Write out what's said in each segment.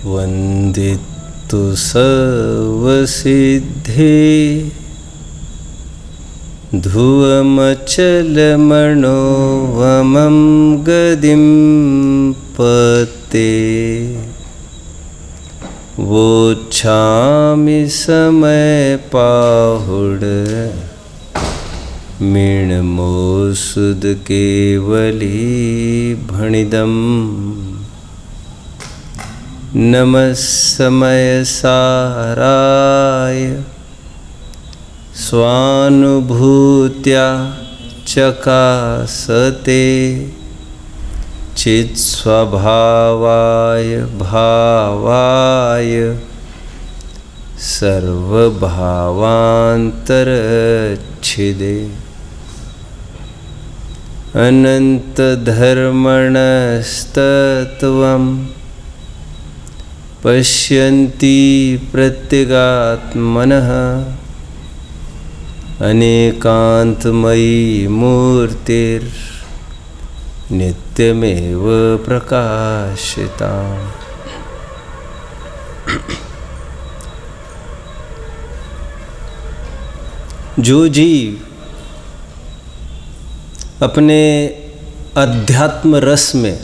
वन्दितु सर्वसिद्धे ध्रुवमचलमनोवमं गदिं पते वोच्छामि समयपाहुड मीणमोसुद केवली भणिदम् नमः समयसाराय स्वानुभूत्या चकासते चित्स्वभावाय भावाय सर्वभावान्तरच्छिदे अनन्तधर्मणस्तत्त्वम् पश्यन्ति प्रत्यगात्मनः अनेकान्तमयी मूर्तिर्नित्यमेव प्रकाशिता। जो जीव अपने अध्यात्म रस में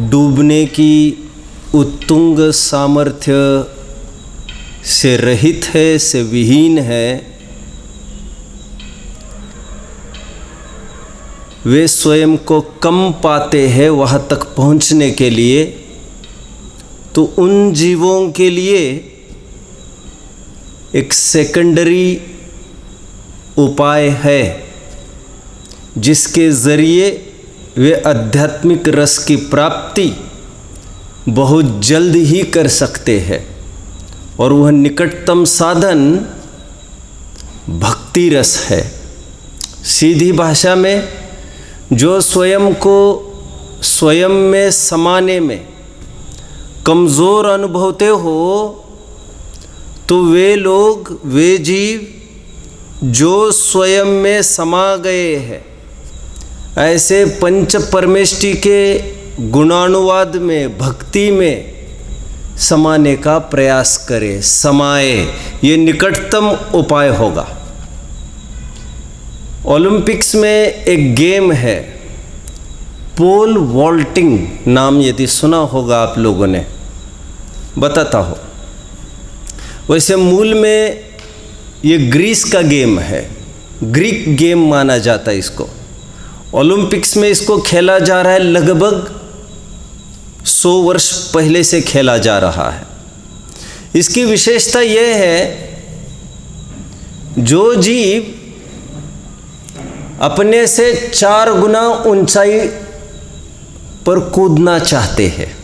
डूबने की उत्तुंग सामर्थ्य से रहित है, से विहीन है, वे स्वयं को कम पाते हैं वहाँ तक पहुँचने के लिए, तो उन जीवों के लिए एक सेकेंडरी उपाय है जिसके ज़रिए वे आध्यात्मिक रस की प्राप्ति बहुत जल्द ही कर सकते हैं। और वह निकटतम साधन भक्ति रस है। सीधी भाषा में जो स्वयं को स्वयं में समाने में कमज़ोर अनुभवते हो, तो वे लोग, वे जीव जो स्वयं में समा गए हैं, ऐसे पंच परमेष्टि के गुणानुवाद में, भक्ति में समाने का प्रयास करे, समाए। ये निकटतम उपाय होगा। ओलंपिक्स में एक गेम है पोल वॉल्टिंग, नाम यदि सुना होगा आप लोगों ने, बताता हो। वैसे मूल में ये ग्रीस का गेम है, ग्रीक गेम माना जाता है इसको। ओलंपिक्स में इसको खेला जा रहा है, लगभग 100 वर्ष पहले से खेला जा रहा है। इसकी विशेषता यह है, जो जीव अपने से 4 गुना ऊंचाई पर कूदना चाहते हैं,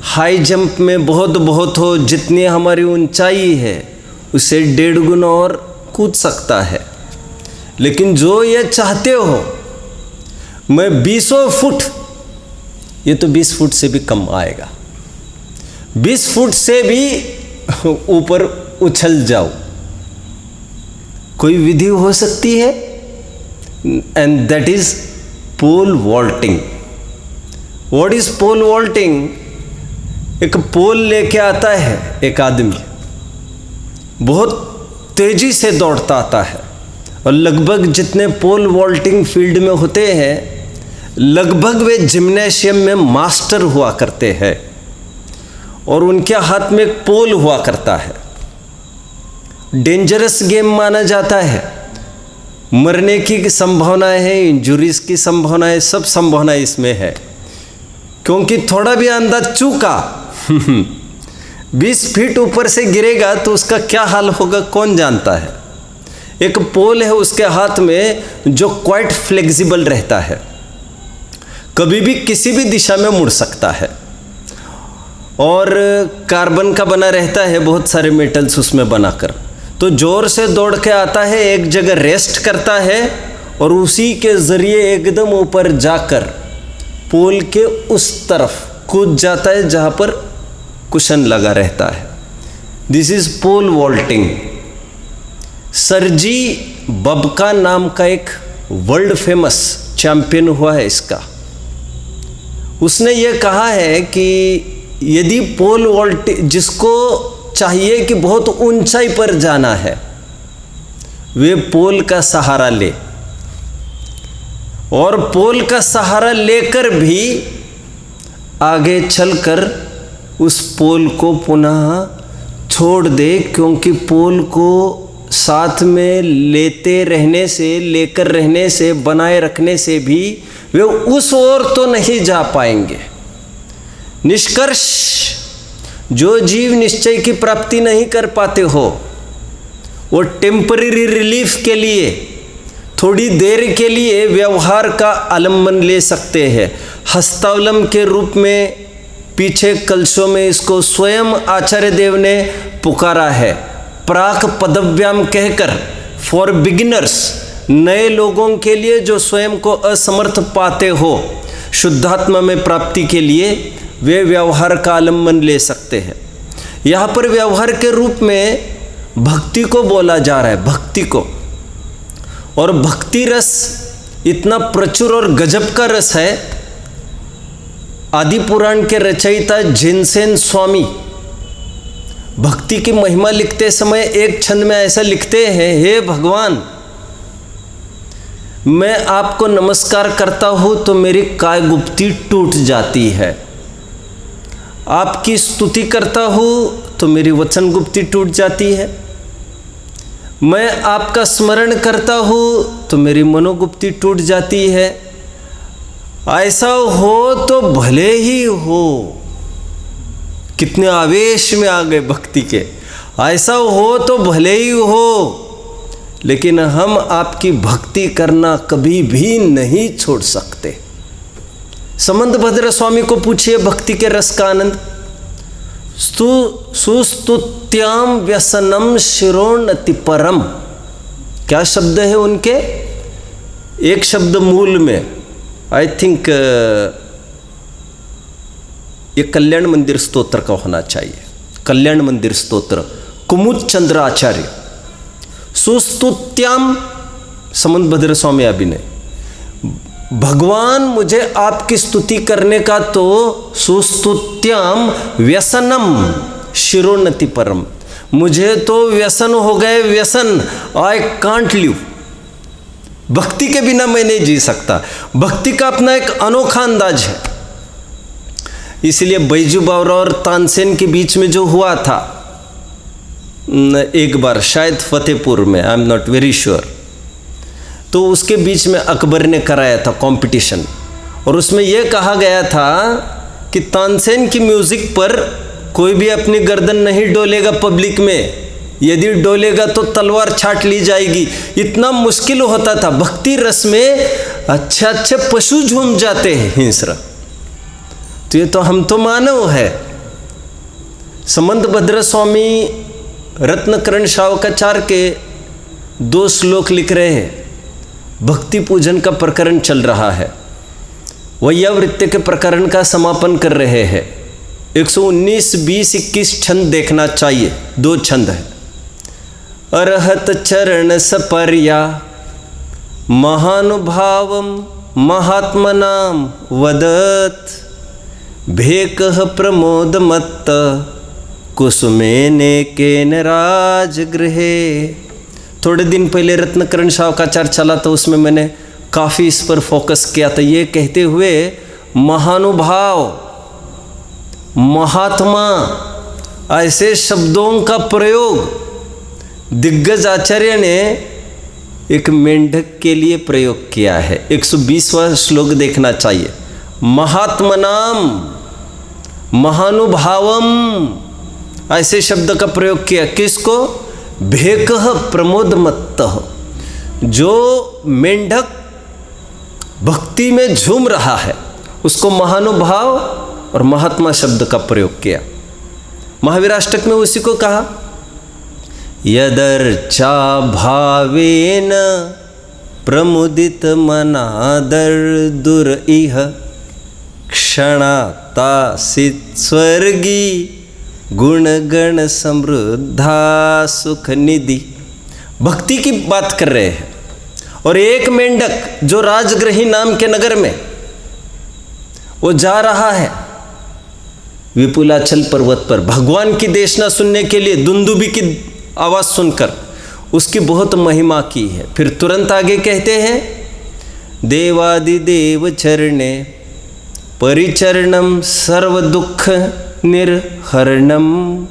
हाई जंप में बहुत हो, जितनी हमारी ऊंचाई है उससे 1.5 गुना और कूद सकता है। लेकिन जो ये चाहते हो मैं 20 फुट, ये तो 20 फुट से भी कम आएगा, 20 फुट से भी ऊपर उछल जाओ, कोई विधि हो सकती है, and that is pole vaulting. What is pole vaulting? एक पोल लेके आता है एक आदमी, बहुत तेजी से दौड़ता आता है, और लगभग जितने पोल वॉल्टिंग फील्ड में होते हैं, लगभग वे जिम्नेशियम में मास्टर हुआ करते हैं, और उनके हाथ में एक पोल हुआ करता है। डेंजरस गेम माना जाता है, मरने की संभावनाएं है, इंजुरीज की संभावनाएं, सब संभावनाएं इसमें है, क्योंकि थोड़ा भी अंदाज चूका 20 फीट ऊपर से गिरेगा तो उसका क्या हाल होगा कौन जानता है। एक पोल है उसके हाथ में जो क्वाइट फ्लेक्सिबल रहता है, कभी भी किसी भी दिशा में मुड़ सकता है, और कार्बन का बना रहता है, बहुत सारे मेटल्स उसमें बनाकर। तो जोर से दौड़ के आता है, एक जगह रेस्ट करता है, और उसी के ज़रिए एकदम ऊपर जाकर पोल के उस तरफ कूद जाता है जहाँ पर कुशन लगा रहता है। This is pole vaulting. Sergey Bubka नाम का एक वर्ल्ड फेमस चैंपियन हुआ है इसका, उसने ये कहा है कि यदि पोल वोल्ट जिसको चाहिए कि बहुत ऊंचाई पर जाना है, वे पोल का सहारा ले, और पोल का सहारा लेकर भी आगे चलकर उस पोल को पुनः छोड़ दे, क्योंकि पोल को साथ में लेते रहने से, लेकर रहने से, बनाए रखने से भी वे उस ओर तो नहीं जा पाएंगे। निष्कर्ष, जो जीव निश्चय की प्राप्ति नहीं कर पाते हो, वो टेम्पररी रिलीफ के लिए, थोड़ी देर के लिए व्यवहार का आलम्बन ले सकते हैं। हस्तावलम के रूप में पीछे कलशों में इसको स्वयं आचार्य देव ने पुकारा है, प्राक पदव्याम कहकर, फॉर बिगिनर्स, नए लोगों के लिए जो स्वयं को असमर्थ पाते हो शुद्धात्मा में प्राप्ति के लिए, वे व्यवहार का आलम्बन ले सकते हैं। यहाँ पर व्यवहार के रूप में भक्ति को बोला जा रहा है, भक्ति को। और भक्ति रस इतना प्रचुर और गजब का रस है। आदि पुराण के रचयिता जिनसेन स्वामी भक्ति की महिमा लिखते समय एक छंद में ऐसा लिखते हैं, हे भगवान, मैं आपको नमस्कार करता हूँ तो मेरी काय गुप्ती टूट जाती है, आपकी स्तुति करता हूँ तो मेरी वचन गुप्ती टूट जाती है, मैं आपका स्मरण करता हूँ तो मेरी मनोगुप्ती टूट जाती है। ऐसा हो तो भले ही हो। कितने आवेश में आ गए भक्ति के। ऐसा हो तो भले ही हो, लेकिन हम आपकी भक्ति करना कभी भी नहीं छोड़ सकते। समंत भद्र स्वामी को पूछिए भक्ति के रस का आनंद। सुस्तुत्याम व्यसनम शिरोन्नति परम, क्या शब्द है उनके? एक शब्द मूल में, आई थिंक ये कल्याण मंदिर स्तोत्र का होना चाहिए, कल्याण मंदिर स्तोत्र, कुमुद चंद्र आचार्य। सुस्तुत्याम, समंत भद्र स्वामी अभिनय, भगवान मुझे आपकी स्तुति करने का तो सुस्तुत्याम व्यसनम शिरोन्नति परम, मुझे तो व्यसन हो गए, व्यसन, आई कांट लिव। भक्ति के बिना मैं नहीं जी सकता। भक्ति का अपना एक अनोखा अंदाज है। इसलिए बैजू बावरा और तानसेन के बीच में जो हुआ था एक बार, शायद फतेहपुर में, I am not very sure, तो उसके बीच में अकबर ने कराया था कंपटीशन, और उसमें यह कहा गया था कि तानसेन की म्यूजिक पर कोई भी अपनी गर्दन नहीं डोलेगा पब्लिक में, यदि डोलेगा तो तलवार छाट ली जाएगी। इतना मुश्किल होता था। भक्ति रस में अच्छे अच्छे पशु झूम जाते हैं, हिंसरा। तो ये तो हम तो मानव है। समंत भद्र स्वामी रत्नकरण शावकाचार के 2 श्लोक लिख रहे हैं। भक्ति पूजन का प्रकरण चल रहा है, वैयावृत्य के प्रकरण का समापन कर रहे हैं। 119, 20, 21 छंद देखना चाहिए। 2 छंद है। अरहत चरण सपर्या महानुभावम महात्मनाम वदत भेकः प्रमोद मत्त कुसुमेने केन राजगृहे। थोड़े दिन पहले रत्नकरण शावकाचार चला तो उसमें मैंने काफ़ी इस पर फोकस किया था, ये कहते हुए महानुभाव, महात्मा, ऐसे शब्दों का प्रयोग दिग्गज आचार्य ने एक मेंढक के लिए प्रयोग किया है। 120वां श्लोक देखना चाहिए। महात्मनाम महानुभावम, ऐसे शब्द का प्रयोग किया। किसको? भेकः प्रमोद मत्तः, जो मेंढक भक्ति में झूम रहा है उसको महानुभाव और महात्मा शब्द का प्रयोग किया। महावीराष्टक में उसी को कहा, यदर्चा भावेन प्रमुदित मनादर दुर इह क्षणातासित स्वर्गी गुणगण समृद्धा सुख निधि। भक्ति की बात कर रहे हैं। और एक मेंढक जो राजगृही नाम के नगर में वो जा रहा है विपुलाचल पर्वत पर भगवान की देशना सुनने के लिए, दुंदुभी की आवाज़ सुनकर उसकी बहुत महिमा की है। फिर तुरंत आगे कहते हैं, देवादिदेव चरणे परिचरणम सर्व दुख निर्हरणम।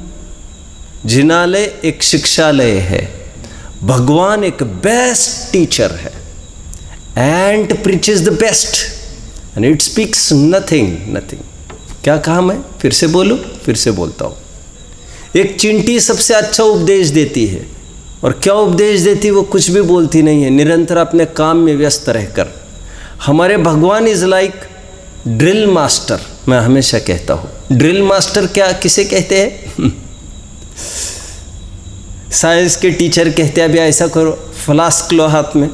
जिनालय एक शिक्षालय है, भगवान एक बेस्ट टीचर है, and preaches the best and it speaks nothing. क्या कहा मैं? फिर से बोलूं, फिर से बोलता हूँ। एक चींटी सबसे अच्छा उपदेश देती है, और क्या उपदेश देती है? वो कुछ भी बोलती नहीं है, निरंतर अपने काम में व्यस्त रहकर। हमारे भगवान इज लाइक ड्रिल मास्टर। मैं हमेशा कहता हूँ ड्रिल मास्टर क्या किसे कहते हैं? साइंस के टीचर कहते हैं अभी ऐसा करो, फ्लास्क लो हाथ में,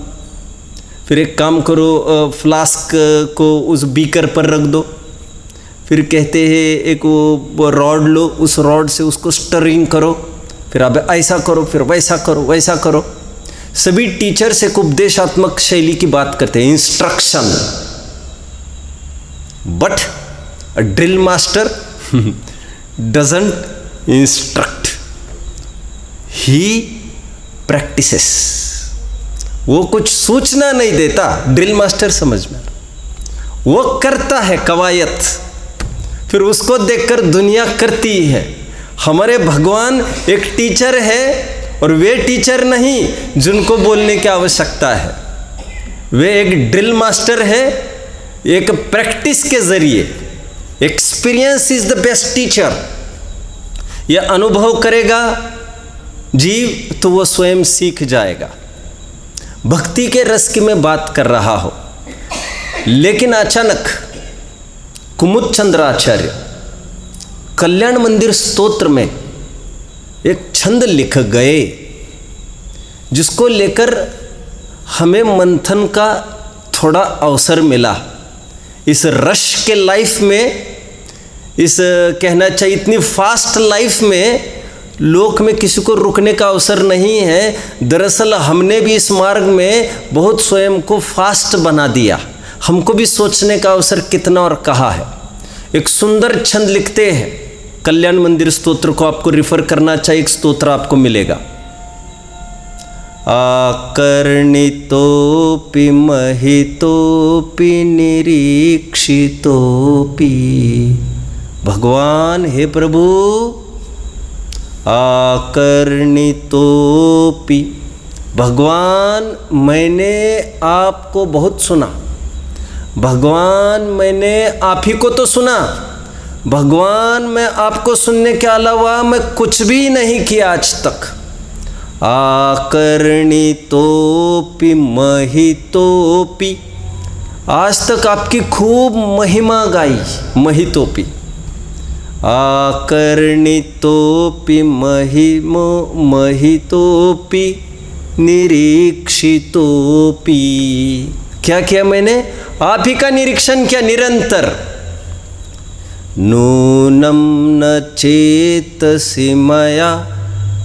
फिर एक काम करो, फ्लास्क को उस बीकर पर रख दो, फिर कहते हैं एक वो रॉड लो, उस रॉड से उसको स्टरिंग करो, फिर अब ऐसा करो, फिर वैसा करो, वैसा करो। सभी टीचर्स एक उपदेशात्मक शैली की बात करते हैं, instruction. But a drill master doesn't instruct, he practices. वो कुछ सूचना नहीं देता, ड्रिल मास्टर समझ में, वो करता है कवायद, फिर उसको देखकर दुनिया करती है। हमारे भगवान एक टीचर है, और वे टीचर नहीं जिनको बोलने की आवश्यकता है, वे एक ड्रिल मास्टर है। एक प्रैक्टिस के जरिए, experience is the best teacher. यह अनुभव करेगा जीव तो वो स्वयं सीख जाएगा। भक्ति के रस की मैं बात कर रहा हूं, लेकिन अचानक कुमुद चंद्राचार्य कल्याण मंदिर स्तोत्र में एक छंद लिख गए, जिसको लेकर हमें मंथन का थोड़ा अवसर मिला। इस रश के लाइफ में, इस कहना चाहिए इतनी फास्ट लाइफ में, लोक में किसी को रुकने का अवसर नहीं है। दरअसल हमने भी इस मार्ग में बहुत स्वयं को फास्ट बना दिया। हमको भी सोचने का अवसर कितना और कहाँ है। एक सुंदर छंद लिखते हैं, कल्याण मंदिर स्तोत्र को आपको रिफर करना चाहिए, एक स्तोत्र आपको मिलेगा। आकर्णितोपि महितोपि निरीक्षितोपि। भगवान हे प्रभु, आकर्णितोपि, भगवान मैंने आपको बहुत सुना, भगवान मैंने आप ही को तो सुना, भगवान मैं आपको सुनने के अलावा मैं कुछ भी नहीं किया आज तक। आकर्णितोपि महितोपि, आज तक आपकी खूब महिमा गाई, महितोपि। आकर्णितोपि महितोपि निरीक्षितोपि। क्या किया मैंने? आप ही का निरीक्षण किया निरंतर। नूनं न चेतसि मया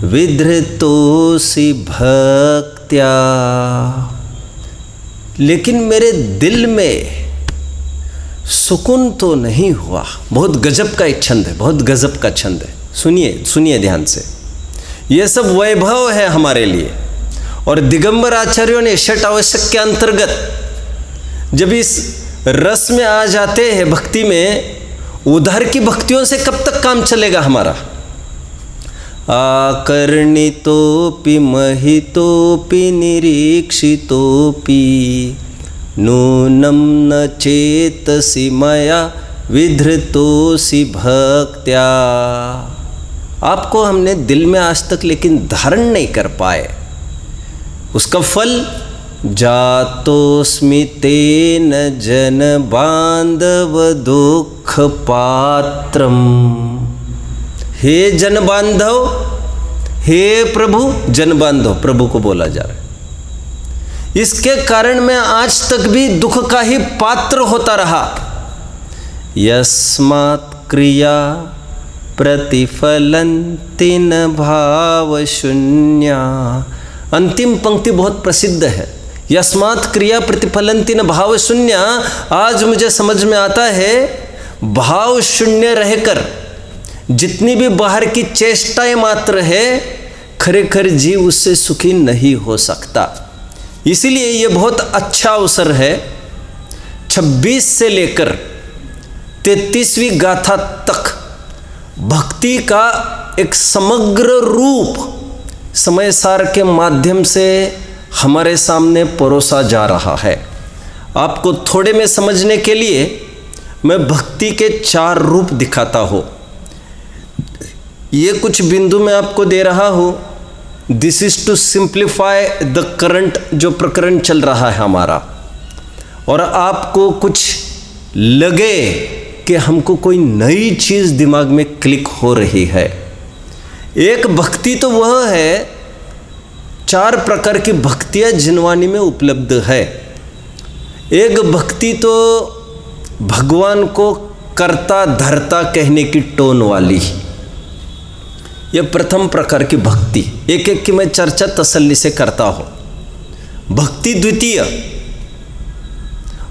विधृतोसि भक्त्या। लेकिन मेरे दिल में सुकून तो नहीं हुआ। बहुत गजब का एक छंद है, बहुत गजब का छंद है। सुनिए सुनिए ध्यान से। ये सब वैभव है हमारे लिए। और दिगंबर आचार्यों ने षट आवश्यक के अंतर्गत जब इस रस में आ जाते हैं भक्ति में, उधर की भक्तियों से कब तक काम चलेगा हमारा। आकर्णितोपि महितोपि निरीक्षितोपि नूनं न चेतसि मया विधृतोसि भक्त्या। आपको हमने दिल में आज तक लेकिन धारण नहीं कर पाए। उसका फल जातोस्मि तेन जन बांधव दुख पात्रम। हे जन बांधव, हे प्रभु, जन बांधव प्रभु को बोला जा रहा है। इसके कारण मैं आज तक भी दुख का ही पात्र होता रहा। यस्मात् क्रिया प्रतिफलन्ति न भाव शून्या। अंतिम पंक्ति बहुत प्रसिद्ध है। यस्मात् क्रिया प्रतिफलंति न भाव शून्य। आज मुझे समझ में आता है, भाव शून्य रहकर जितनी भी बाहर की चेष्टाएं मात्र है, खरेखर जीव उससे सुखी नहीं हो सकता। इसीलिए ये बहुत अच्छा अवसर है 26 से लेकर 33वीं गाथा तक भक्ति का एक समग्र रूप समय सार के माध्यम से हमारे सामने परोसा जा रहा है। आपको थोड़े में समझने के लिए मैं भक्ति के 4 रूप दिखाता हूँ। ये कुछ बिंदु मैं आपको दे रहा हूँ। This is to simplify the current, जो प्रकरण चल रहा है हमारा, और आपको कुछ लगे कि हमको कोई नई चीज़ दिमाग में क्लिक हो रही है। एक भक्ति तो वह है, 4 प्रकार की भक्तियाँ जिनवानी में उपलब्ध है। एक भक्ति तो भगवान को कर्ता धर्ता कहने की टोन वाली, यह प्रथम प्रकार की भक्ति। एक एक की मैं चर्चा तसल्ली से करता हूँ। भक्ति द्वितीय,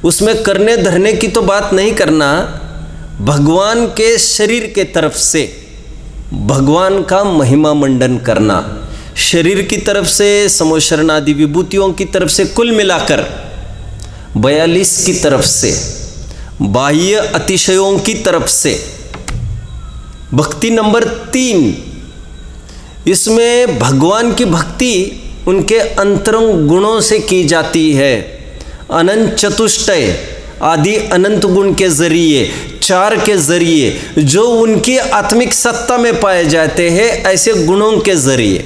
उसमें करने धरने की तो बात नहीं करना, भगवान के शरीर के तरफ से भगवान का महिमा मंडन करना, शरीर की तरफ से समोशरण आदि विभूतियों की तरफ से कुल मिलाकर 42 की तरफ से, बाह्य अतिशयों की तरफ से। भक्ति नंबर 3, इसमें भगवान की भक्ति उनके अंतरंग गुणों से की जाती है। अनंत चतुष्टय आदि अनंत गुण के जरिए, 4 के जरिए, जो उनकी आत्मिक सत्ता में पाए जाते हैं, ऐसे गुणों के जरिए।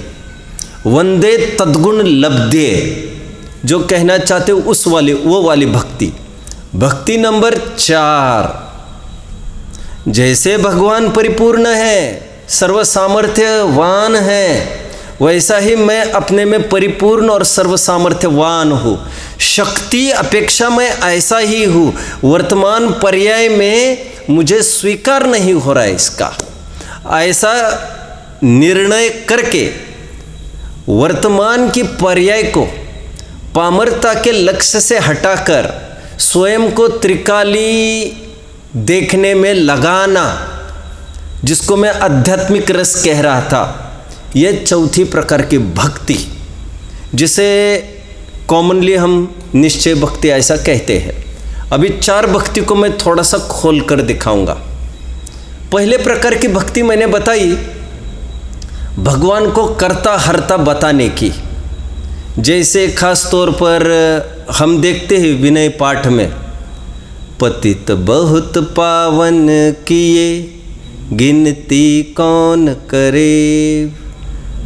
वंदे तद्गुण लब्धे, जो कहना चाहते हो उस वाली, वो वाली भक्ति। भक्ति नंबर 4, जैसे भगवान परिपूर्ण है, सर्व सामर्थ्यवान है, वैसा ही मैं अपने में परिपूर्ण और सर्व सामर्थ्यवान हूँ। शक्ति अपेक्षा मैं ऐसा ही हूँ। वर्तमान पर्याय में मुझे स्वीकार नहीं हो रहा है इसका। ऐसा निर्णय करके वर्तमान की पर्याय को पामरता के लक्ष्य से हटाकर स्वयं को त्रिकाली देखने में लगाना, जिसको मैं आध्यात्मिक रस कह रहा था, यह चौथी प्रकार की भक्ति, जिसे कॉमनली हम निश्चय भक्ति ऐसा कहते हैं। अभी 4 भक्ति को मैं थोड़ा सा खोल कर दिखाऊंगा। पहले प्रकार की भक्ति मैंने बताई, भगवान को कर्ता हर्ता बताने की। जैसे खास तौर पर हम देखते हैं विनय पाठ में, पतित बहुत पावन किए गिनती कौन करे,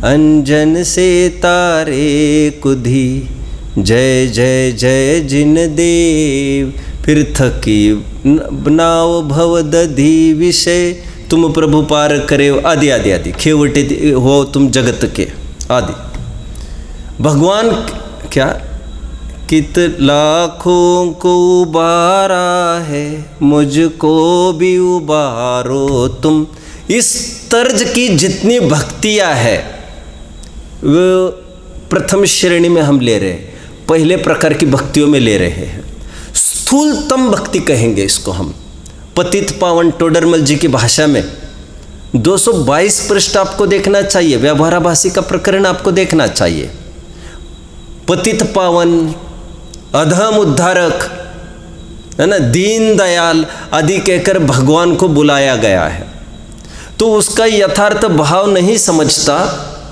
अंजन से तारे कुधी जय जय जय जिन देव, फिर थकी बनाओ भव दधी विषय, तुम प्रभु पार करे आदि आदि आदि, खेवटे हो तुम जगत के आदि। भगवान क्या कित लाखों को उबारा है, मुझको भी उबारो तुम। इस तर्ज की जितनी भक्तियाँ है वो प्रथम श्रेणी में हम ले रहे हैं, पहले प्रकार की भक्तियों में ले रहे हैं। स्थूलतम भक्ति कहेंगे इसको हम। पतित पावन टोडरमल जी की भाषा में 222 पृष्ठ आपको देखना चाहिए, व्यवहाराभासी का प्रकरण आपको देखना चाहिए। पतित पावन, अधम उद्धारक, है ना, दीन दयाल आदि कहकर भगवान को बुलाया गया है। तो उसका यथार्थ भाव नहीं समझता,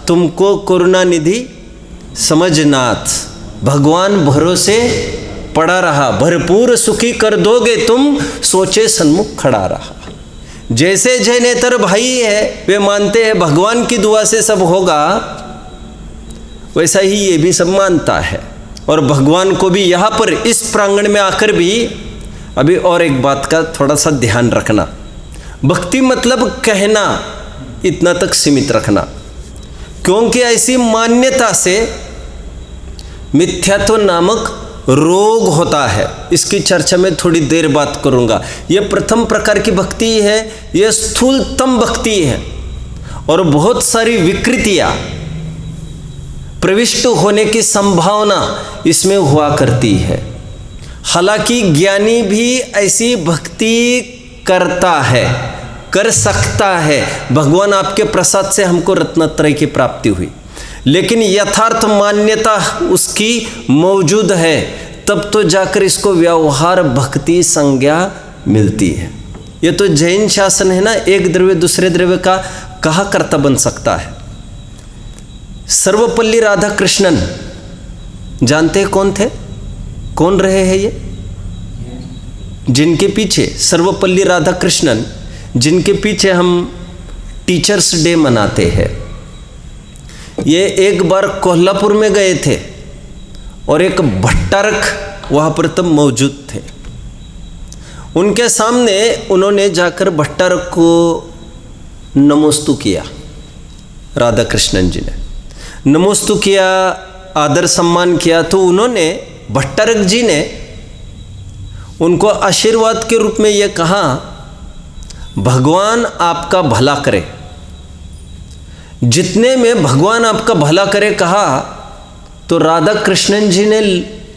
तुमको करुणानिधि समझनाथ, भगवान भरोसे पड़ा रहा, भरपूर सुखी कर दोगे तुम, सोचे सन्मुख खड़ा रहा। जैसे जैनेतर भाई है वे मानते हैं भगवान की दुआ से सब होगा, वैसा ही ये भी सब मानता है। और भगवान को भी यहाँ पर इस प्रांगण में आकर भी अभी और एक बात का थोड़ा सा ध्यान रखना, भक्ति मतलब कहना इतना तक सीमित रखना, क्योंकि ऐसी मान्यता से मिथ्यात्व नामक रोग होता है। इसकी चर्चा में थोड़ी देर बात करूंगा। यह प्रथम प्रकार की भक्ति है, यह स्थूलतम भक्ति है, और बहुत सारी विकृतियां प्रविष्ट होने की संभावना इसमें हुआ करती है। हालांकि ज्ञानी भी ऐसी भक्ति करता है, कर सकता है। भगवान आपके प्रसाद से हमको रत्नत्रय की प्राप्ति हुई, लेकिन यथार्थ मान्यता उसकी मौजूद है, तब तो जाकर इसको व्यवहार भक्ति संज्ञा मिलती है। ये तो जैन शासन है ना, एक द्रव्य दूसरे द्रव्य का कहा कर्ता बन सकता है। सर्वपल्ली राधाकृष्णन जानते हैं कौन थे, कौन रहे हैं ये? जिनके पीछे सर्वपल्ली राधाकृष्णन, जिनके पीछे हम टीचर्स डे मनाते हैं, ये एक बार कोल्हापुर में गए थे और एक भट्टारक वहाँ पर तब मौजूद थे। उनके सामने उन्होंने जाकर भट्टारक को नमोस्तु किया। राधा कृष्णन जी ने नमोस्तु किया, आदर सम्मान किया, तो उन्होंने भट्टारक जी ने उनको आशीर्वाद के रूप में यह कहा, भगवान आपका भला करे। जितने में भगवान आपका भला करे कहा, तो राधा कृष्णन जी ने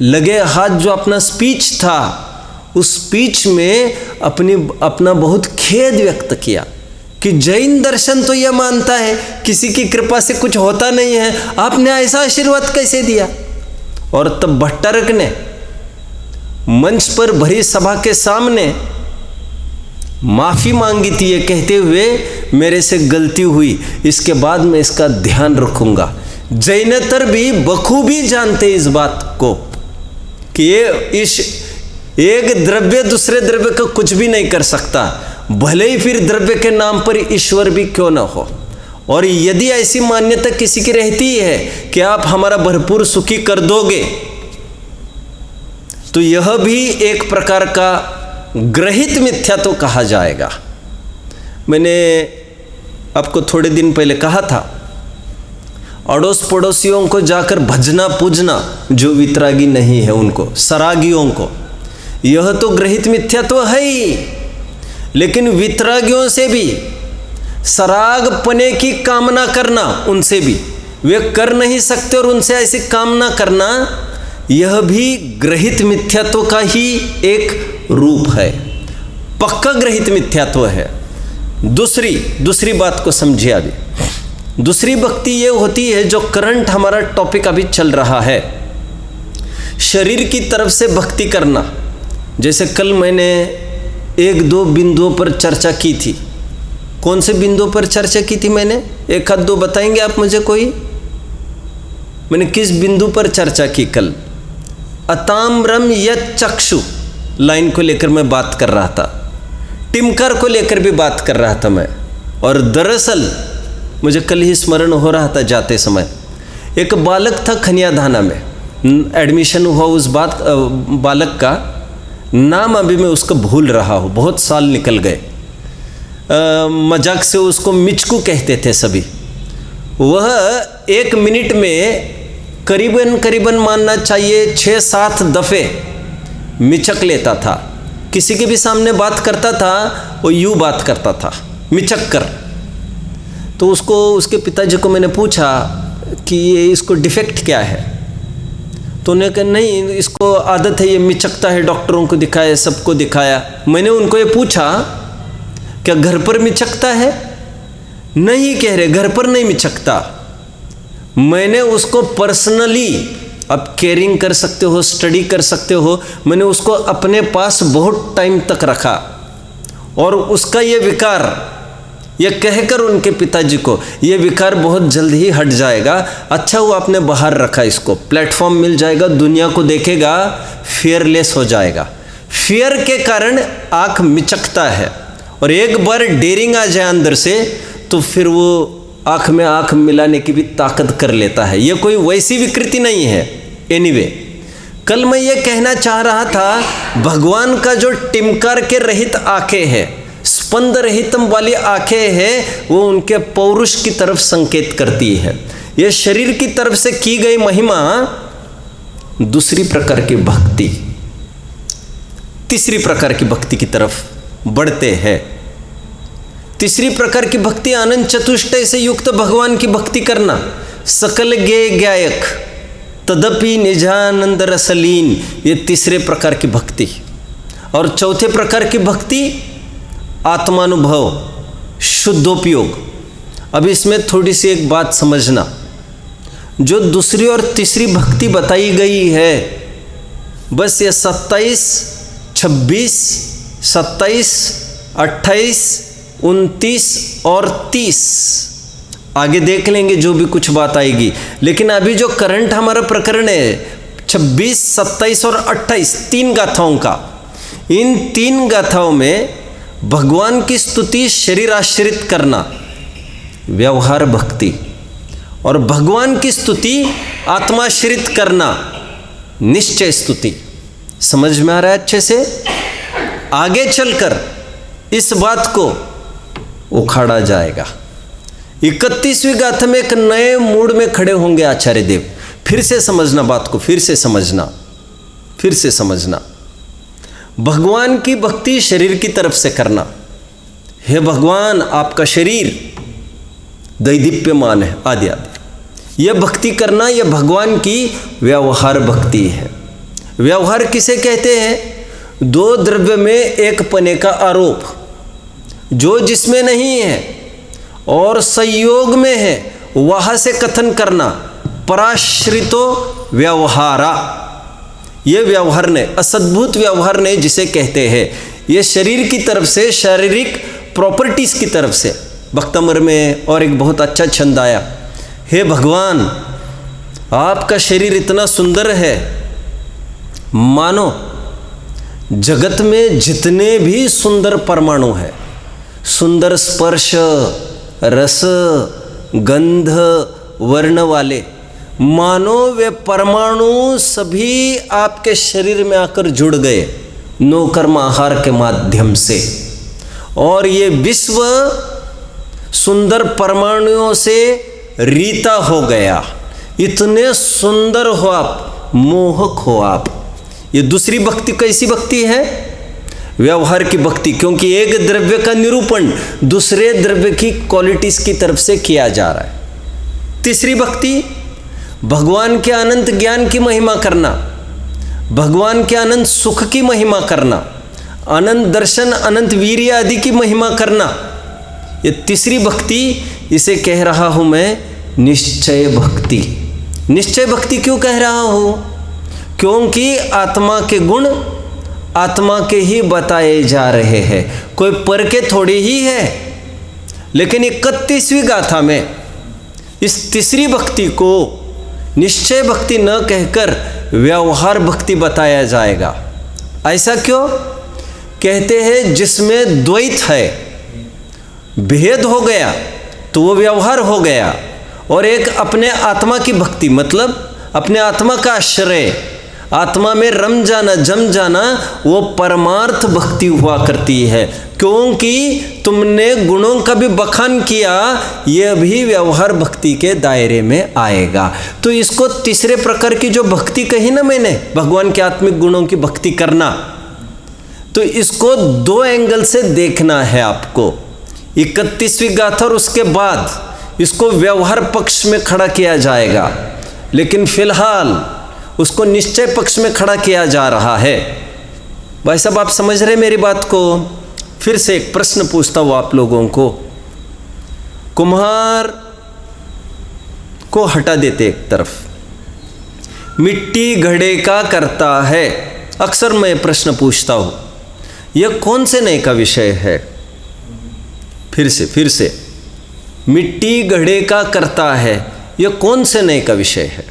लगे हाथ जो अपना स्पीच था, उस स्पीच में अपना बहुत खेद व्यक्त किया कि जैन दर्शन तो यह मानता है किसी की कृपा से कुछ होता नहीं है, आपने ऐसा आशीर्वाद कैसे दिया। और तब भट्टारक ने मंच पर भरी सभा के सामने माफ़ी मांगी थी, ये कहते हुए मेरे से गलती हुई, इसके बाद मैं इसका ध्यान रखूंगा। जैनेतर भी बखूबी जानते इस बात को कि ये इस एक द्रव्य दूसरे द्रव्य का कुछ भी नहीं कर सकता, भले ही फिर द्रव्य के नाम पर ईश्वर भी क्यों न हो। और यदि ऐसी मान्यता किसी की रहती है कि आप हमारा भरपूर सुखी कर दोगे, तो यह भी एक प्रकार का ग्रहित मिथ्या तो कहा जाएगा। मैंने आपको थोड़े दिन पहले कहा था, अड़ोस पड़ोसियों को जाकर भजना पूजना जो वितरागी नहीं है उनको, सरागियों को, यह तो ग्रहित मिथ्या तो है ही। लेकिन वितरागियों से भी सराग पने की कामना करना, उनसे भी वे कर नहीं सकते और उनसे ऐसी कामना करना, यह भी ग्रहित मिथ्यात्व का ही एक रूप है, पक्का ग्रहित मिथ्यात्व है। दूसरी बात को समझिए। अभी दूसरी भक्ति ये होती है जो करंट हमारा टॉपिक अभी चल रहा है, शरीर की तरफ से भक्ति करना। जैसे कल मैंने एक दो बिंदुओं पर चर्चा की थी। कौन से बिंदुओं पर चर्चा की थी मैंने? एक आध दो बताएंगे आप मुझे कोई? मैंने किस बिंदु पर चर्चा की कल? अताम्रम यत् चक्षु लाइन को लेकर मैं बात कर रहा था, टिमकर को लेकर भी बात कर रहा था मैं। और दरअसल मुझे कल ही स्मरण हो रहा था जाते समय, एक बालक था खनियाधाना में, एडमिशन हुआ उस बालक का नाम अभी मैं उसको भूल रहा हूँ, बहुत साल निकल गए। मजाक से उसको मिचकू कहते थे सभी। वह 1 मिनट में करीबन मानना चाहिए 6-7 दफ़े मिचक लेता था। किसी के भी सामने बात करता था वो यूँ बात करता था, मिचक कर। तो उसके पिताजी को मैंने पूछा कि ये इसको डिफेक्ट क्या है, तो उन्होंने कहा नहीं इसको आदत है, ये मिचकता है, डॉक्टरों को दिखाया, सबको दिखाया। मैंने उनको ये पूछा क्या घर पर मिचकता है? नहीं कह रहे, घर पर नहीं मिचकता। मैंने उसको पर्सनली, आप केयरिंग कर सकते हो, स्टडी कर सकते हो, मैंने उसको अपने पास बहुत टाइम तक रखा और उसका ये विकार, ये कहकर उनके पिताजी को, ये विकार बहुत जल्द ही हट जाएगा, अच्छा हुआ आपने बाहर रखा, इसको प्लेटफॉर्म मिल जाएगा, दुनिया को देखेगा, फियरलेस हो जाएगा। फियर के कारण आँख मिचकता है और एक बार डेयरिंग आ जाए अंदर से तो फिर वो आँख में आँख मिलाने की भी ताकत कर लेता है। ये कोई वैसी विकृति नहीं है। एनीवे, कल मैं ये कहना चाह रहा था, भगवान का जो टिमकार के रहित आंखें हैं, स्पंद रहितम वाली आंखें हैं, वो उनके पौरुष की तरफ संकेत करती है। ये शरीर की तरफ से की गई महिमा दूसरी प्रकार की भक्ति, तीसरी प्रकार की भक्ति की तरफ बढ़ते हैं। तीसरी प्रकार की भक्ति आनंद चतुष्टय से युक्त भगवान की भक्ति करना। सकल गे गायक तदपि निजानंद रसलीन, ये तीसरे प्रकार की भक्ति। और चौथे प्रकार की भक्ति आत्मानुभव, शुद्धोपयोग। अब इसमें थोड़ी सी एक बात समझना, जो दूसरी और तीसरी भक्ति बताई गई है, बस ये 27, 26, 27, 28, 29 और 30 आगे देख लेंगे जो भी कुछ बात आएगी। लेकिन अभी जो करंट हमारा प्रकरण है 26, 27 और 28, 3 गाथाओं का, इन 3 गाथाओं में भगवान की स्तुति शरीर आश्रित करना व्यवहार भक्ति, और भगवान की स्तुति आत्माश्रित करना निश्चय स्तुति। समझ में आ रहा है अच्छे से? आगे चलकर इस बात को उखाड़ा जाएगा। 31वीं गाथा में एक नए मूड में खड़े होंगे आचार्य देव। फिर से समझना बात को, फिर से समझना। भगवान की भक्ति शरीर की तरफ से करना। हे भगवान, आपका शरीर दैदीप्यमान है, आदि आदि। यह भक्ति करना, यह भगवान की व्यवहार भक्ति है। व्यवहार किसे कहते हैं? 2 द्रव्य में एक पने का आरोप, जो जिसमें नहीं है और संयोग में है, वहां से कथन करना पराश्रितो व्यवहारा। ये व्यवहार ने, असद्भुत व्यवहार ने जिसे कहते हैं, ये शरीर की तरफ से, शारीरिक प्रॉपर्टीज की तरफ से। भक्तमर में और एक बहुत अच्छा छंद आया, हे भगवान, आपका शरीर इतना सुंदर है, मानो जगत में जितने भी सुंदर परमाणु है, सुंदर स्पर्श, रस, गंध, वर्ण वाले, मानो वे परमाणु सभी आपके शरीर में आकर जुड़ गए नौकर्म आहार के माध्यम से, और ये विश्व सुंदर परमाणुओं से रीता हो गया। इतने सुंदर हो आप, मोहक हो आप। ये दूसरी भक्ति कैसी भक्ति है? व्यवहार की भक्ति, क्योंकि एक द्रव्य का निरूपण दूसरे द्रव्य की क्वालिटीज की तरफ से किया जा रहा है। तीसरी भक्ति भगवान के अनंत ज्ञान की महिमा करना, भगवान के अनंत सुख की महिमा करना, अनंत दर्शन, अनंत वीर्य आदि की महिमा करना। ये तीसरी भक्ति, इसे कह रहा हूं मैं निश्चय भक्ति। निश्चय भक्ति क्यों कह रहा हूं? क्योंकि आत्मा के गुण आत्मा के ही बताए जा रहे हैं, कोई पर के थोड़ी ही है। लेकिन 31वीं गाथा में इस तीसरी भक्ति को निश्चय भक्ति न कहकर व्यवहार भक्ति बताया जाएगा। ऐसा क्यों? कहते हैं जिसमें द्वैत है, भेद हो गया तो वो व्यवहार हो गया, और एक अपने आत्मा की भक्ति, मतलब अपने आत्मा का आश्रय, आत्मा में रम जाना, जम जाना, वो परमार्थ भक्ति हुआ करती है। क्योंकि तुमने गुणों का भी बखान किया, यह भी व्यवहार भक्ति के दायरे में आएगा। तो इसको तीसरे प्रकार की जो भक्ति कही ना मैंने, भगवान के आत्मिक गुणों की भक्ति करना, तो इसको 2 एंगल से देखना है आपको। 31वीं गाथा और उसके बाद इसको व्यवहार पक्ष में खड़ा किया जाएगा, लेकिन फिलहाल उसको निश्चय पक्ष में खड़ा किया जा रहा है। भाई साहब, आप समझ रहे मेरी बात को? फिर से एक प्रश्न पूछता हूं आप लोगों को। कुम्हार को हटा देते एक तरफ, मिट्टी घड़े का करता है। अक्सर मैं प्रश्न पूछता हूं, यह कौन से नए का विषय है? फिर से मिट्टी घड़े का करता है, यह कौन से नए का विषय है?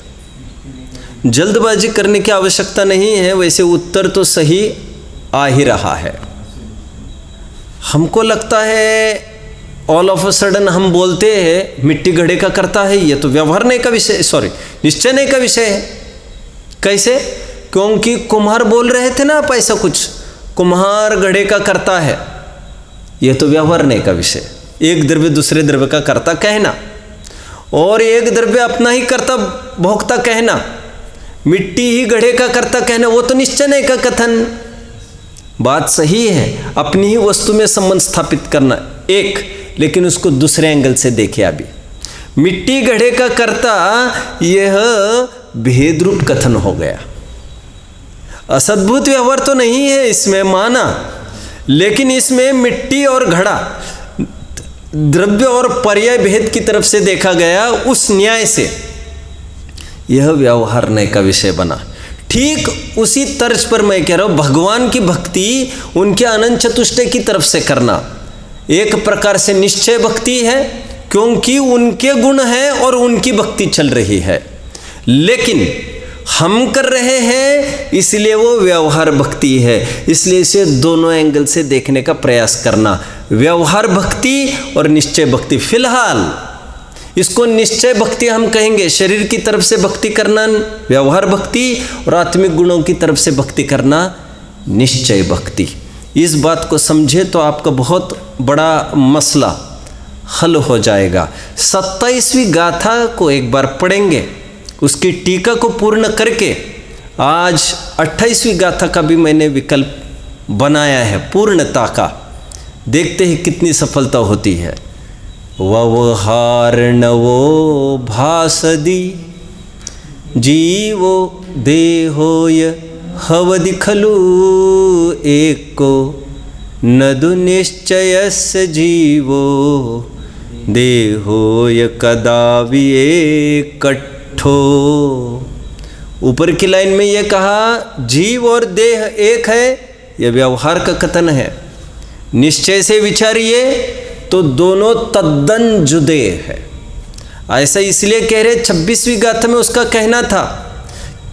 जल्दबाजी करने की आवश्यकता नहीं है, वैसे उत्तर तो सही आ ही रहा है। हमको लगता है ऑल ऑफ अ सडन हम बोलते हैं मिट्टी घड़े का करता है, ये तो व्यवहार नहीं का विषय, सॉरी निश्चय नहीं का विषय है। कैसे? क्योंकि कुम्हार बोल रहे थे ना आप ऐसा कुछ, कुम्हार घड़े का करता है, यह तो व्यवहार नहीं का विषय। एक द्रव्य दूसरे द्रव्य का करता कहना, और एक द्रव्य अपना ही करता भोगता कहना, मिट्टी ही घड़े का करता कहना, वो तो निश्चय नहीं का कथन। बात सही है, अपनी ही वस्तु में संबंध स्थापित करना एक, लेकिन उसको दूसरे एंगल से देखिए। अभी मिट्टी घड़े का कर्ता, यह भेद रूप कथन हो गया। असद्भुत व्यवहार तो नहीं है इसमें माना, लेकिन इसमें मिट्टी और घड़ा द्रव्य और पर्याय भेद की तरफ से देखा गया, उस न्याय से यह व्यवहार नय का विषय बना। ठीक उसी तर्ज पर मैं कह रहा हूं, भगवान की भक्ति उनके अनंत चतुष्टय की तरफ से करना एक प्रकार से निश्चय भक्ति है, क्योंकि उनके गुण हैं और उनकी भक्ति चल रही है। लेकिन हम कर रहे हैं इसलिए वो व्यवहार भक्ति है। इसलिए इसे दोनों एंगल से देखने का प्रयास करना, व्यवहार भक्ति और निश्चय भक्ति। फिलहाल इसको निश्चय भक्ति हम कहेंगे, शरीर की तरफ से भक्ति करना व्यवहार भक्ति और आत्मिक गुणों की तरफ से भक्ति करना निश्चय भक्ति। इस बात को समझे तो आपका बहुत बड़ा मसला हल हो जाएगा। 27वीं गाथा को एक बार पढ़ेंगे, उसकी टीका को पूर्ण करके आज 28वीं गाथा का भी मैंने विकल्प बनाया है पूर्णता का। देखते हैं कितनी सफलता होती है। व्यवहार नवो भासदी जीवो देहोय हवदि खलु एको नदु निश्चयस्य जीवो देहोय कदा विये कट्ठो। ऊपर की लाइन में यह कहा जीव और देह एक है, यह व्यवहार का कथन है। निश्चय से विचारिए तो दोनों तद्दन जुदे है। ऐसा इसलिए कह रहे 26वीं गाथा में उसका कहना था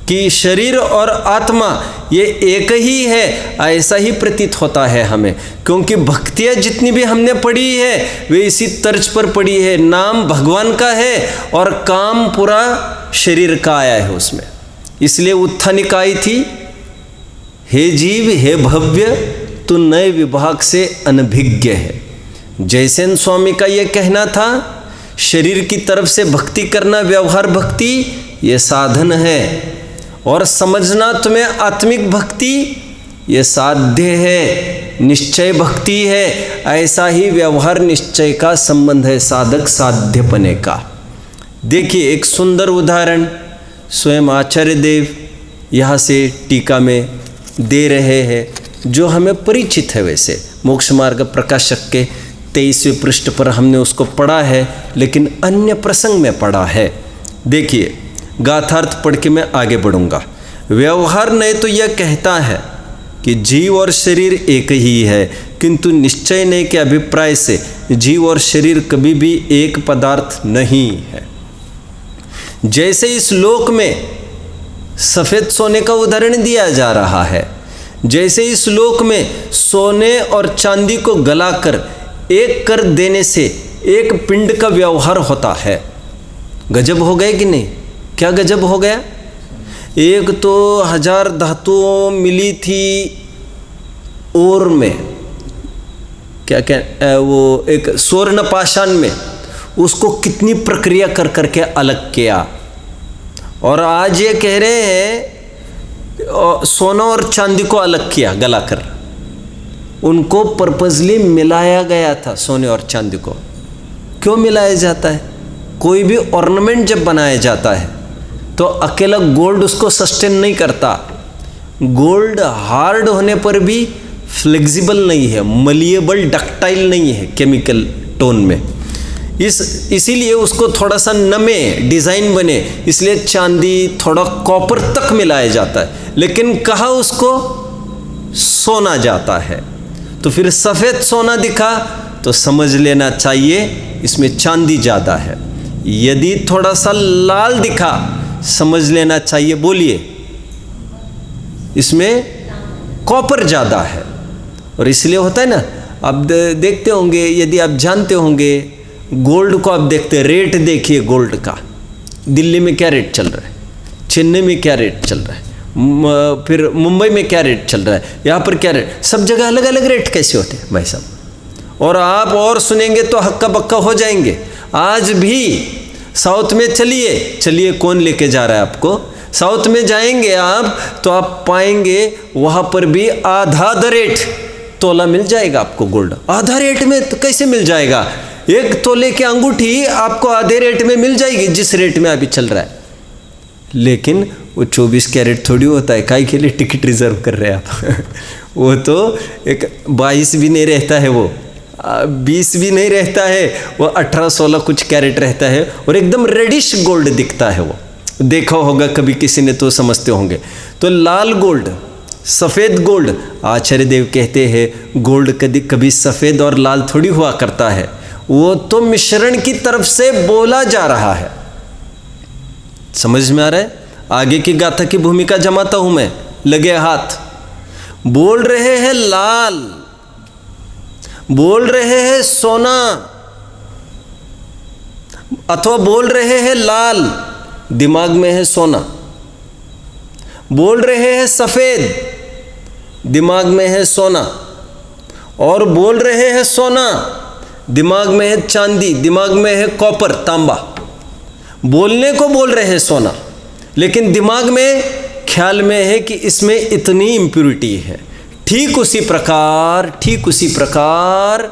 कि शरीर और आत्मा ये एक ही है, ऐसा ही प्रतीत होता है हमें, क्योंकि भक्तियाँ जितनी भी हमने पढ़ी है वे इसी तर्ज पर पढ़ी है। नाम भगवान का है और काम पूरा शरीर का आया है उसमें। इसलिए उत्थानिका आई थी, हे जीव हे भव्य तू नए विभाग से अनभिज्ञ है। जयसेन स्वामी का ये कहना था, शरीर की तरफ से भक्ति करना व्यवहार भक्ति ये साधन है, और समझना तुम्हें आत्मिक भक्ति ये साध्य है, निश्चय भक्ति है। ऐसा ही व्यवहार निश्चय का संबंध है, साधक साध्यपने का। देखिए एक सुंदर उदाहरण स्वयं आचार्य देव यहाँ से टीका में दे रहे हैं, जो हमें परिचित है। वैसे मोक्ष मार्ग प्रकाशक के 23वें पृष्ठ पर हमने उसको पढ़ा है, लेकिन अन्य प्रसंग में पढ़ा है। देखिए गाथार्थ पढ़ के मैं आगे बढ़ूंगा। व्यवहार नय तो यह कहता है कि जीव और शरीर एक ही है, किंतु निश्चय नय के अभिप्राय से जीव और शरीर कभी भी एक पदार्थ नहीं है। जैसे इस लोक में सफ़ेद सोने का उदाहरण दिया जा रहा है, जैसे इस लोक में सोने और चांदी को गलाकर एक कर देने से एक पिंड का व्यवहार होता है। गजब हो गए कि नहीं? क्या गजब हो गया? एक तो 1000 धातुओं मिली थी और में क्या वो एक स्वर्ण पाषाण में, उसको कितनी प्रक्रिया कर करके अलग किया। और आज ये कह रहे हैं सोना और चांदी को अलग किया गलाकर। उनको पर्पजली मिलाया गया था सोने और चांदी को। क्यों मिलाया जाता है? कोई भी ऑर्नामेंट जब बनाया जाता है तो अकेला गोल्ड उसको सस्टेन नहीं करता। गोल्ड हार्ड होने पर भी फ्लेक्सिबल नहीं है, मलिएबल डक्टाइल नहीं है केमिकल टोन में। इसीलिए उसको थोड़ा सा नमे डिज़ाइन बने, इसलिए चांदी थोड़ा कॉपर तक मिलाया जाता है, लेकिन कहाँ उसको सोना जाता है। तो फिर सफ़ेद सोना दिखा तो समझ लेना चाहिए इसमें चांदी ज़्यादा है। यदि थोड़ा सा लाल दिखा समझ लेना चाहिए, बोलिए, इसमें कॉपर ज़्यादा है। और इसलिए होता है ना, आप देखते होंगे, यदि आप जानते होंगे गोल्ड को आप देखते हैं, रेट देखिए गोल्ड का, दिल्ली में क्या रेट चल रहा है, चेन्नई में क्या रेट चल रहा है, फिर मुंबई में क्या रेट चल रहा है, यहाँ पर क्या रेट, सब जगह अलग अलग रेट कैसे होते हैं भाई साहब। और आप और सुनेंगे तो हक्का बक्का हो जाएंगे। आज भी साउथ में चलिए कौन लेके जा रहा है आपको, साउथ में जाएंगे आप तो आप पाएंगे वहाँ पर भी आधा द रेट तोला मिल जाएगा आपको गोल्ड। आधा रेट में तो कैसे मिल जाएगा? 1 तोले की अंगूठी आपको आधे रेट में मिल जाएगी जिस रेट में अभी चल रहा है। लेकिन वो 24 कैरेट थोड़ी होता है, काहे के लिए टिकट रिजर्व कर रहे हैं आप वो तो एक 22 भी नहीं रहता है, वो 20 भी नहीं रहता है, वो 18-16 कुछ कैरेट रहता है और एकदम रेडिश गोल्ड दिखता है। वो देखा होगा कभी किसी ने तो समझते होंगे। तो लाल गोल्ड, सफ़ेद गोल्ड, आचार्य देव कहते हैं गोल्ड कभी सफ़ेद और लाल थोड़ी हुआ करता है, वो तो मिश्रण की तरफ से बोला जा रहा है। समझ में आ रहा है? आगे की गाथा की भूमिका जमाता हूं मैं, लगे हाथ। बोल रहे हैं लाल, बोल रहे हैं सोना, अथवा बोल रहे हैं लाल, दिमाग में है सोना। बोल रहे हैं सफ़ेद, दिमाग में है सोना। और बोल रहे हैं सोना, दिमाग में है चांदी, दिमाग में है कॉपर, तांबा। बोलने को बोल रहे हैं सोना, लेकिन दिमाग में ख्याल में है कि इसमें इतनी इम्प्योरिटी है। ठीक उसी प्रकार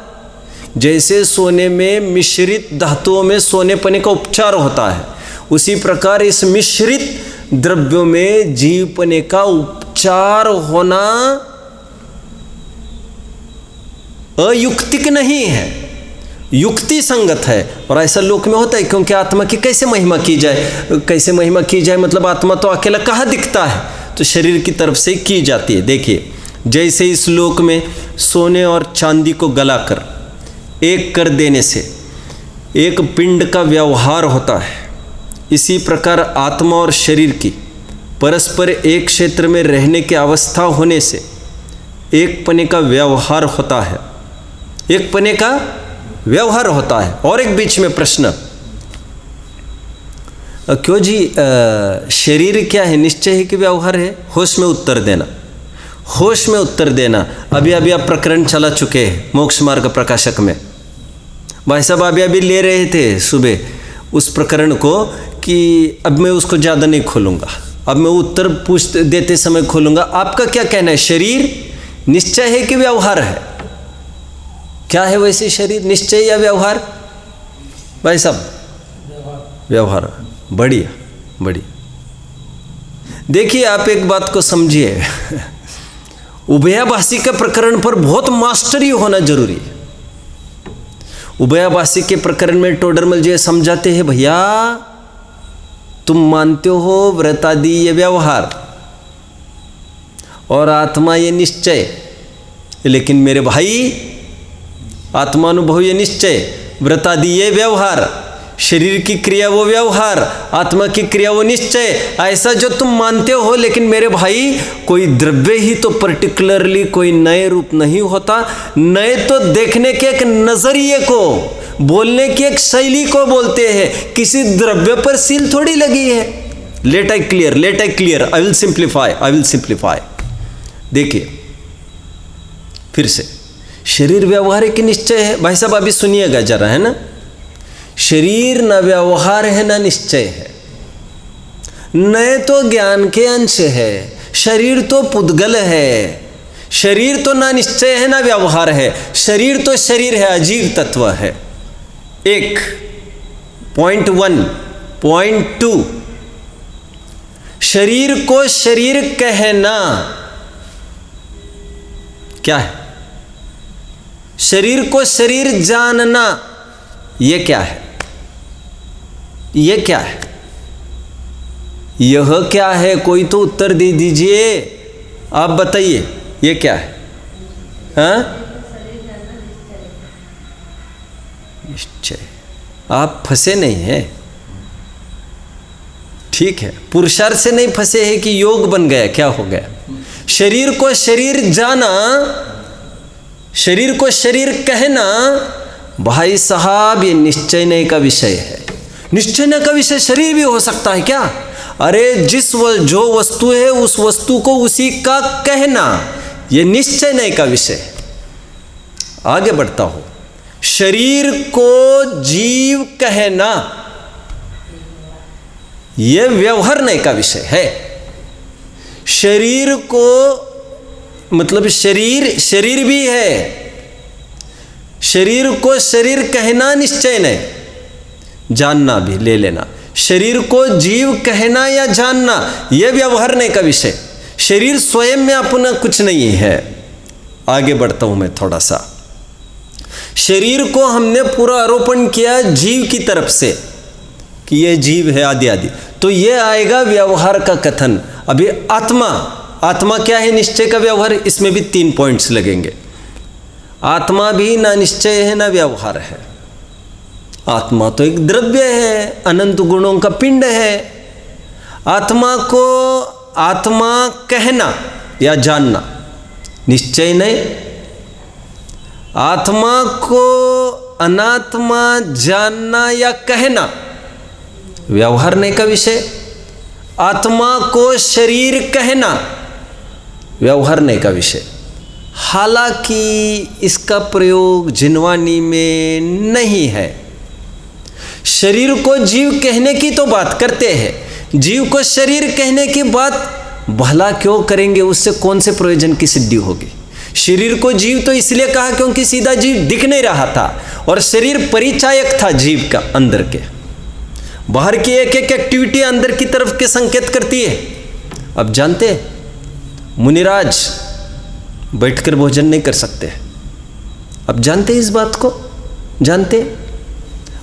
जैसे सोने में मिश्रित धातुओं में सोनेपने का उपचार होता है, उसी प्रकार इस मिश्रित द्रव्यों में जीवपने का उपचार होना अयुक्तिक नहीं है, युक्ति संगत है। और ऐसा लोक में होता है, क्योंकि आत्मा की कैसे महिमा की जाए, कैसे महिमा की जाए मतलब आत्मा तो अकेला कहाँ दिखता है, तो शरीर की तरफ से की जाती है। देखिए, जैसे इस लोक में सोने और चांदी को गलाकर एक कर देने से एक पिंड का व्यवहार होता है, इसी प्रकार आत्मा और शरीर की परस्पर एक क्षेत्र में रहने की अवस्था होने से एक पने का व्यवहार होता है, एक पने का व्यवहार होता है। और एक बीच में प्रश्न, क्यों जी शरीर क्या है, निश्चय है कि व्यवहार है? होश में उत्तर देना, होश में उत्तर देना। अभी आप प्रकरण चला चुके हैं मोक्ष मार्ग प्रकाशक में, भाई साहब अभी ले रहे थे सुबह उस प्रकरण को, कि अब मैं उसको ज़्यादा नहीं खोलूँगा, अब मैं उत्तर पूछ देते समय खोलूँगा। आपका क्या कहना है, शरीर निश्चय है कि व्यवहार है? क्या है वैसे शरीर, निश्चय या व्यवहार? भाई साहब व्यवहार। बढ़िया बढ़िया। देखिए, आप एक बात को समझिए, उभयाभासी के प्रकरण पर बहुत मास्टरी होना जरूरी है। उभयाभासी के प्रकरण में टोडरमल जी समझाते हैं, भैया तुम मानते हो व्रतादि ये व्यवहार और आत्मा ये निश्चय, लेकिन मेरे भाई आत्मानुभव ये निश्चय, व्रतादि ये व्यवहार, शरीर की क्रिया वो व्यवहार, आत्मा की क्रिया वो निश्चय, ऐसा जो तुम मानते हो। लेकिन मेरे भाई कोई द्रव्य ही तो पर्टिकुलरली कोई नए रूप नहीं होता, नए तो देखने के एक नजरिए को, बोलने की एक शैली को बोलते हैं, किसी द्रव्य पर सील थोड़ी लगी है। Let I clear, I will simplify. देखिए फिर से, शरीर व्यवहारिक निश्चय है। भाई साहब अभी सुनिएगा जरा, है ना, शरीर न व्यवहार है न निश्चय है, न तो ज्ञान के अंश है, शरीर तो पुद्गल है, शरीर तो ना निश्चय है ना व्यवहार है, शरीर तो शरीर है, अजीव तत्व है। एक पॉइंट 1, पॉइंट 2, शरीर को शरीर कहना क्या है? शरीर को शरीर जानना ये क्या है? ये क्या है? यह क्या है? कोई तो उत्तर दे दीजिए, आप बताइए ये क्या है? हाँ, निश्चय। आप फंसे नहीं हैं, ठीक है, पुरुषार्थ से नहीं फंसे हैं कि योग बन गया, क्या हो गया? शरीर को शरीर जाना, शरीर को शरीर कहना, भाई साहब ये निश्चय का विषय है। निश्चय का विषय शरीर भी हो सकता है क्या? अरे जो वस्तु है उस वस्तु को उसी का कहना, ये निश्चय का विषय। आगे बढ़ता हो, शरीर को जीव कहना ये व्यवहार नहीं का विषय है। शरीर को मतलब शरीर भी है, शरीर को शरीर कहना निश्चय नहीं, जानना भी ले लेना। शरीर को जीव कहना या जानना यह व्यवहार का विषय। शरीर स्वयं में अपना कुछ नहीं है। आगे बढ़ता हूं मैं थोड़ा सा। शरीर को हमने पूरा आरोपण किया जीव की तरफ से कि यह जीव है आदि आदि, तो यह आएगा व्यवहार का कथन। अभी आत्मा, आत्मा क्या है? निश्चय का व्यवहार। इसमें भी 3 पॉइंट्स लगेंगे। आत्मा भी ना निश्चय है ना व्यवहार है। आत्मा तो एक द्रव्य है, अनंत गुणों का पिंड है। आत्मा को आत्मा कहना या जानना निश्चय नहीं। आत्मा को अनात्मा जानना या कहना व्यवहार नहीं का विषय। आत्मा को शरीर कहना व्यवहार नहीं का विषय। हालांकि इसका प्रयोग जिनवानी में नहीं है। शरीर को जीव कहने की तो बात करते हैं, जीव को शरीर कहने की बात भला क्यों करेंगे? उससे कौन से प्रयोजन की सिद्धि होगी? शरीर को जीव तो इसलिए कहा क्योंकि सीधा जीव दिख नहीं रहा था और शरीर परिचायक था जीव का। अंदर के बाहर की एक एक एक्टिविटी अंदर की तरफ के संकेत करती है। अब जानते हैं मुनिराज बैठकर भोजन नहीं कर सकते। अब जानते इस बात को? जानते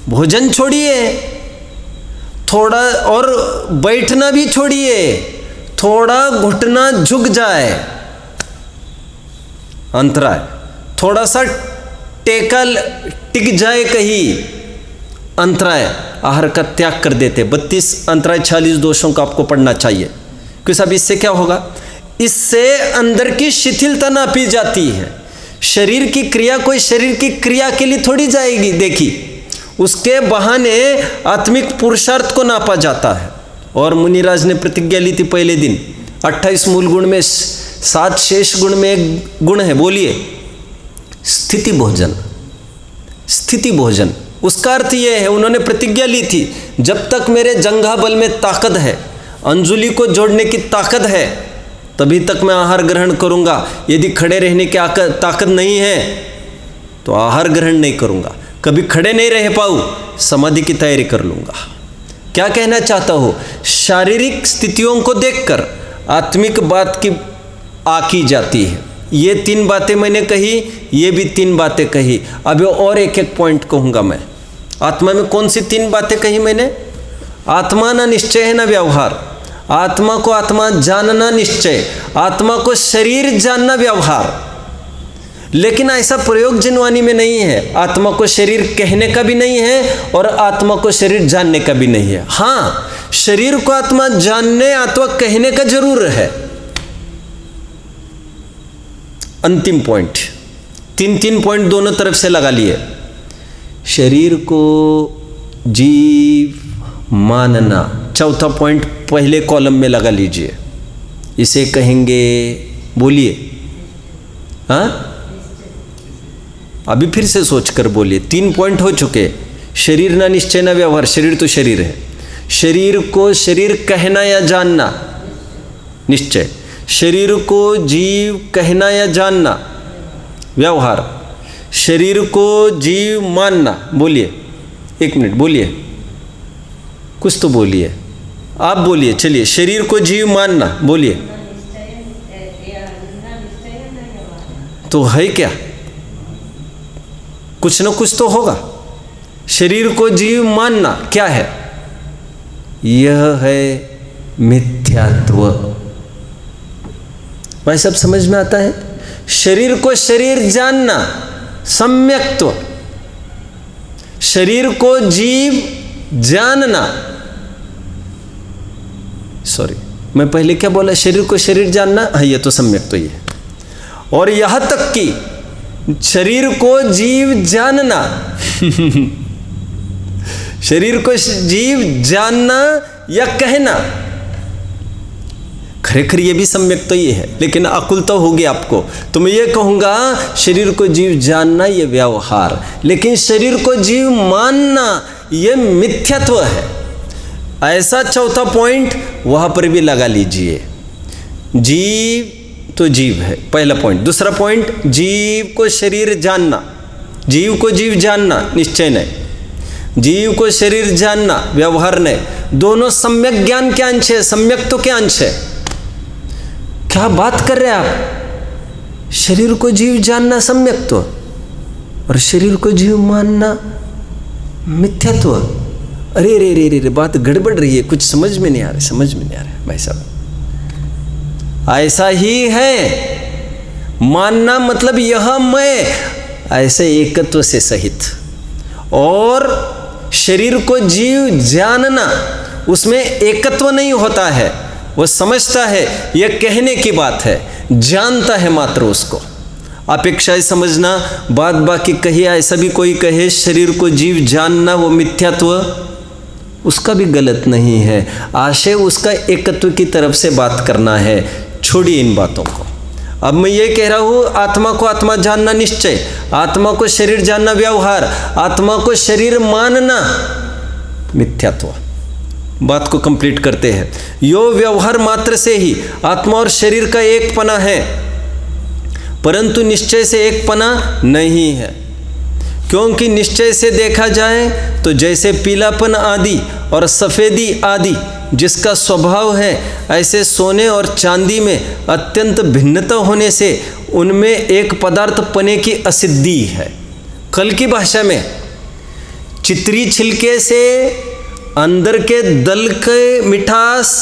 भोजन छोड़िए, थोड़ा और बैठना भी छोड़िए, थोड़ा घुटना झुक जाए अंतराय, थोड़ा सा टेकल टिक जाए कहीं अंतराय, आहार का त्याग कर देते। 32 अंतराय 46 दोषों का आपको पढ़ना चाहिए। क्यों साहब? इससे क्या होगा? इससे अंदर की शिथिलता नापी जाती है। शरीर की क्रिया कोई शरीर की क्रिया के लिए थोड़ी जाएगी देखी, उसके बहाने आत्मिक पुरुषार्थ को नापा जाता है। और मुनिराज ने प्रतिज्ञा ली थी पहले दिन, 28 मूल गुण में 7 शेष गुण में एक गुण है, बोलिए स्थिति भोजन। स्थिति भोजन उसका अर्थ यह है, उन्होंने प्रतिज्ञा ली थी जब तक मेरे जंघा बल में ताकत है, अंजुली को जोड़ने की ताकत है, तभी तक मैं आहार ग्रहण करूंगा। यदि खड़े रहने की ताकत नहीं है तो आहार ग्रहण नहीं करूंगा। कभी खड़े नहीं रह पाऊँ, समाधि की तैयारी कर लूंगा। क्या कहना चाहता हूँ? शारीरिक स्थितियों को देखकर आत्मिक बात की आकी जाती है। ये 3 बातें मैंने कही, ये भी 3 बातें कही। अब और एक एक पॉइंट कहूँगा मैं। आत्मा में कौन सी 3 बातें कही मैंने? आत्मा ना निश्चय है ना व्यवहार। आत्मा को आत्मा जानना निश्चय, आत्मा को शरीर जानना व्यवहार। लेकिन ऐसा प्रयोग जिनवानी में नहीं है। आत्मा को शरीर कहने का भी नहीं है और आत्मा को शरीर जानने का भी नहीं है। हाँ, शरीर को आत्मा जानने अथवा कहने का जरूर है। अंतिम पॉइंट, 3 पॉइंट दोनों तरफ से लगा लिए। शरीर को जीव मानना, चौथा पॉइंट पहले कॉलम में लगा लीजिए। इसे कहेंगे, बोलिए। हाँ, अभी फिर से सोचकर बोलिए। 3 पॉइंट हो चुके। शरीर ना निश्चय ना व्यवहार। शरीर तो शरीर है। शरीर को शरीर कहना या जानना निश्चय। शरीर को जीव कहना या जानना व्यवहार। शरीर को जीव मानना, बोलिए 1 मिनट बोलिए, कुछ तो बोलिए, आप बोलिए। चलिए, शरीर को जीव मानना, बोलिए। तो है क्या? कुछ न कुछ तो होगा। शरीर को जीव मानना क्या है? यह है मिथ्यात्व। भाई सब समझ में आता है? शरीर को शरीर जानना सम्यक्त्व। शरीर को जीव जानना, सॉरी मैं पहले क्या बोला? शरीर को शरीर जानना, हाँ ये तो सम्यक्त्व ही है। और यहां तक कि शरीर को जीव जानना शरीर को जीव जानना या कहना, खरेखर ये भी सम्यक तो ये है, लेकिन अकुल तो होगी आपको। तो मैं ये कहूँगा शरीर को जीव जानना ये व्यवहार, लेकिन शरीर को जीव मानना ये मिथ्यात्व है। ऐसा चौथा पॉइंट वहाँ पर भी लगा लीजिए। जीव तो जीव है, पहला पॉइंट। दूसरा पॉइंट, जीव को शरीर जानना जीव को जीव जानना निश्चय नहीं, जीव को शरीर जानना व्यवहार नहीं। दोनों सम्यक ज्ञान के अंश है, सम्यक तो क्या अंश है? क्या बात कर रहे हैं आप? शरीर को जीव जानना सम्यक तो, और शरीर को जीव मानना मिथ्यात्व। अरे रे रे रे, बात गड़बड़ रही है, कुछ समझ में नहीं आ रहा, समझ में नहीं आ रहा भाई साहब। ऐसा ही है, मानना मतलब यह मैं, ऐसे एकत्व से सहित। और शरीर को जीव जानना, उसमें एकत्व नहीं होता है, वो समझता है, यह कहने की बात है, जानता है मात्र उसको। अपेक्षाएं समझना, बात बाकी कही, ऐसा भी कोई कहे शरीर को जीव जानना वो मिथ्यात्व, उसका भी गलत नहीं है। आशय उसका एकत्व की तरफ से बात करना है। छोड़िए इन बातों को। अब मैं ये कह रहा हूँ, आत्मा को आत्मा जानना निश्चय, आत्मा को शरीर जानना व्यवहार, आत्मा को शरीर मानना मिथ्यात्व। बात को कंप्लीट करते हैं। यो व्यवहार मात्र से ही आत्मा और शरीर का एक पना है, परंतु निश्चय से एक पना नहीं है। क्योंकि निश्चय से देखा जाए तो जैसे पीलापन आदि और सफ़ेदी आदि जिसका स्वभाव है, ऐसे सोने और चांदी में अत्यंत भिन्नता होने से उनमें एक पदार्थ पने की असिद्धि है। कल की भाषा में चित्री छिलके से अंदर के दल के मिठास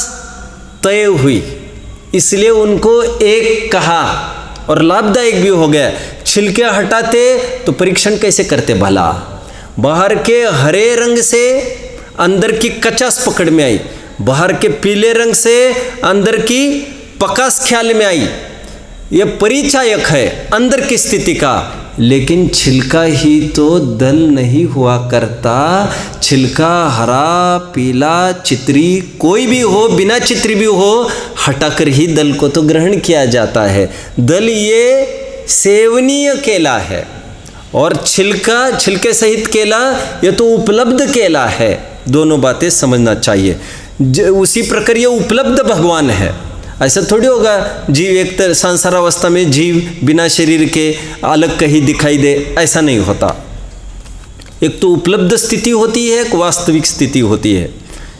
तय हुई, इसलिए उनको एक कहा और लाभदायक भी हो गया। छिलके हटाते तो परीक्षण कैसे करते भला? बाहर के हरे रंग से अंदर की कचास पकड़ में आई, बाहर के पीले रंग से अंदर की पकास ख्याल में आई। यह परिचायक है अंदर की स्थिति का, लेकिन छिलका ही तो दल नहीं हुआ करता। छिलका हरा पीला चित्री कोई भी हो, बिना चित्री भी हो, हटाकर ही दल को तो ग्रहण किया जाता है। दल ये सेवनीय केला है, और छिलका छिलके सहित केला ये तो उपलब्ध केला है। दोनों बातें समझना चाहिए। उसी प्रकार ये उपलब्ध भगवान है। ऐसा थोड़ी होगा जीव एक संसारावस्था में जीव बिना शरीर के अलग कहीं दिखाई दे, ऐसा नहीं होता। एक तो उपलब्ध स्थिति होती है, एक वास्तविक स्थिति होती है,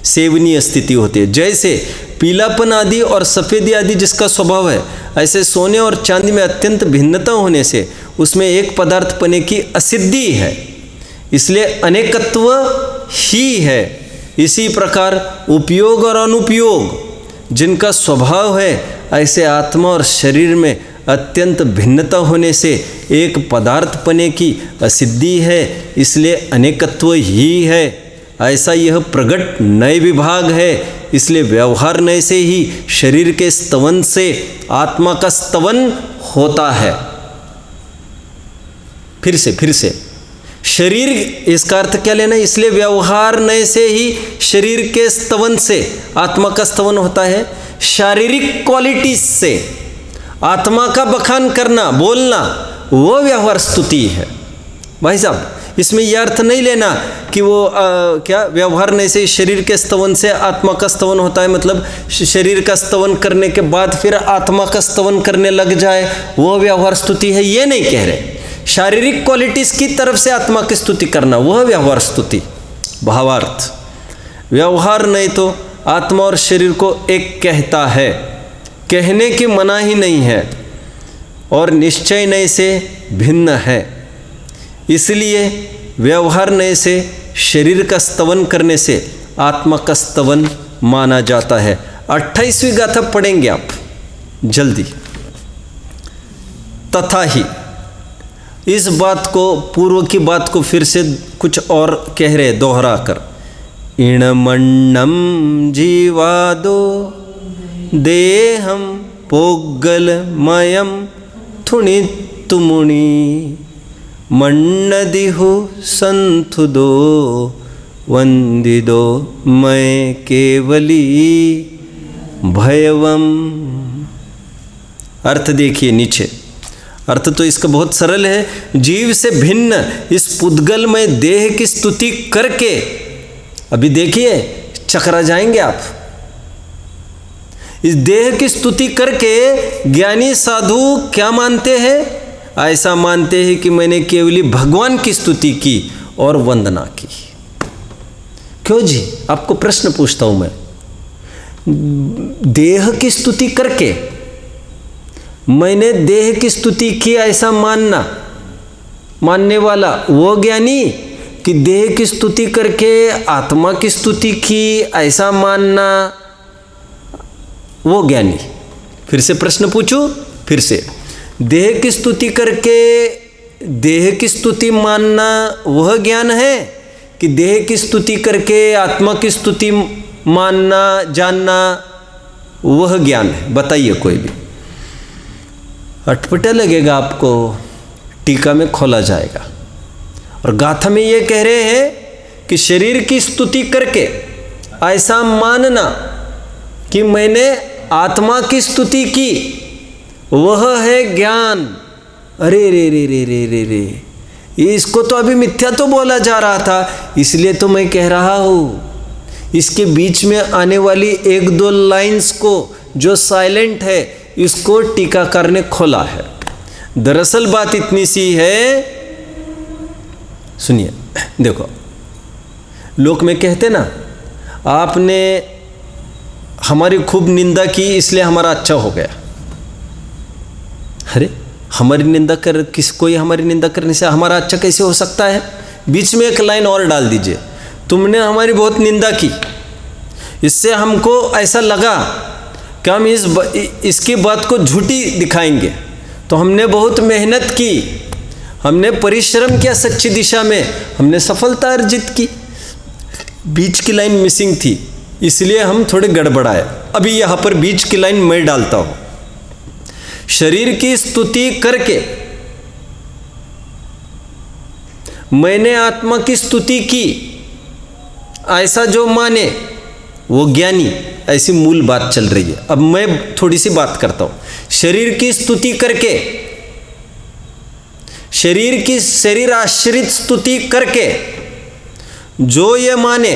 सेवनीय स्थिति होती है। जैसे पीलापन आदि और सफ़ेदी आदि जिसका स्वभाव है, ऐसे सोने और चांदी में अत्यंत भिन्नता होने से उसमें एक पदार्थ पने की असिद्धि है, इसलिए अनेकत्व ही है। इसी प्रकार उपयोग और अनुपयोग जिनका स्वभाव है, ऐसे आत्मा और शरीर में अत्यंत भिन्नता होने से एक पदार्थ पने की असिद्धि है, इसलिए अनेकत्व ही है। ऐसा यह प्रगट नए विभाग है, इसलिए व्यवहार नए से ही शरीर के स्तवन से आत्मा का स्तवन होता है। फिर से शरीर, इसका अर्थ क्या लेना? इसलिए व्यवहार नए से ही शरीर के स्तवन से आत्मा का स्तवन होता है। शारीरिक क्वालिटीज से आत्मा का बखान करना, बोलना, वो व्यवहार स्तुति है। भाई साहब, इसमें यह अर्थ नहीं लेना कि वो क्या व्यवहार नहीं से शरीर के स्तवन से आत्मा का स्तवन होता है, मतलब शरीर का स्तवन करने के बाद फिर आत्मा का स्तवन करने लग जाए, वो व्यवहार स्तुति है, ये नहीं कह रहे। शारीरिक क्वालिटीज की तरफ से आत्मा की स्तुति करना, वह व्यवहार स्तुति। भावार्थ, व्यवहार नहीं तो आत्मा और शरीर को एक कहता है, कहने की मना ही नहीं है, और निश्चय नए से भिन्न है। इसलिए व्यवहार नए से शरीर का स्तवन करने से आत्मा का स्तवन माना जाता है। 28वीं गाथा पढ़ेंगे आप जल्दी। तथा ही, इस बात को, पूर्व की बात को फिर से कुछ और कह रहे दोहरा कर। इणमण्णम जीवादो देहम पोग्गलमयम थुणितुमुनि मण्णदिहु संथुदो वंदिदो मैं केवली भयवम। अर्थ देखिए नीचे। अर्थ तो इसका बहुत सरल है। जीव से भिन्न इस पुद्गलमय देह की स्तुति करके, अभी देखिए चकरा जाएंगे आप। इस देह की स्तुति करके ज्ञानी साधु क्या मानते हैं? ऐसा मानते हैं कि मैंने केवली भगवान की स्तुति की और वंदना की। क्यों जी? आपको प्रश्न पूछता हूं मैं। देह की स्तुति करके मैंने देह की स्तुति की ऐसा मानने वाला वो ज्ञानी, कि देह की स्तुति करके आत्मा की स्तुति की ऐसा मानना वो ज्ञानी? फिर से प्रश्न पूछूं, फिर से। देह की स्तुति करके देह की स्तुति मानना वह ज्ञान है कि देह की स्तुति करके आत्मा की स्तुति मानना जानना वह ज्ञान है? बताइए कोई भी। अटपटा लगेगा आपको, टीका में खोला जाएगा। और गाथा में ये कह रहे हैं कि शरीर की स्तुति करके ऐसा मानना कि मैंने आत्मा की स्तुति की वह है ज्ञान। अरे रे रे रे रे रे रे, इसको तो अभी मिथ्या तो बोला जा रहा था, इसलिए तो मैं कह रहा हूँ। इसके बीच में आने वाली एक दो लाइंस को जो साइलेंट है, इसको टीकाकार ने खोला है। दरअसल बात इतनी सी है, सुनिए। देखो, लोक में कहते ना, आपने हमारी खूब निंदा की इसलिए हमारा अच्छा हो गया। अरे हमारी निंदा कर कोई हमारी निंदा करने से हमारा अच्छा कैसे हो सकता है? बीच में एक लाइन और डाल दीजिए, तुमने हमारी बहुत निंदा की, इससे हमको ऐसा लगा कि हम इसकी बात को झूठी दिखाएंगे, तो हमने बहुत मेहनत की, हमने परिश्रम किया सच्ची दिशा में, हमने सफलता अर्जित की। बीच की लाइन मिसिंग थी, इसलिए हम थोड़े गड़बड़ाए। अभी यहाँ पर बीच की लाइन मैं डालता हूँ। शरीर की स्तुति करके मैंने आत्मा की स्तुति की ऐसा जो माने वो ज्ञानी, ऐसी मूल बात चल रही है। अब मैं थोड़ी सी बात करता हूँ। शरीर की स्तुति करके, शरीर आश्रित स्तुति करके जो ये माने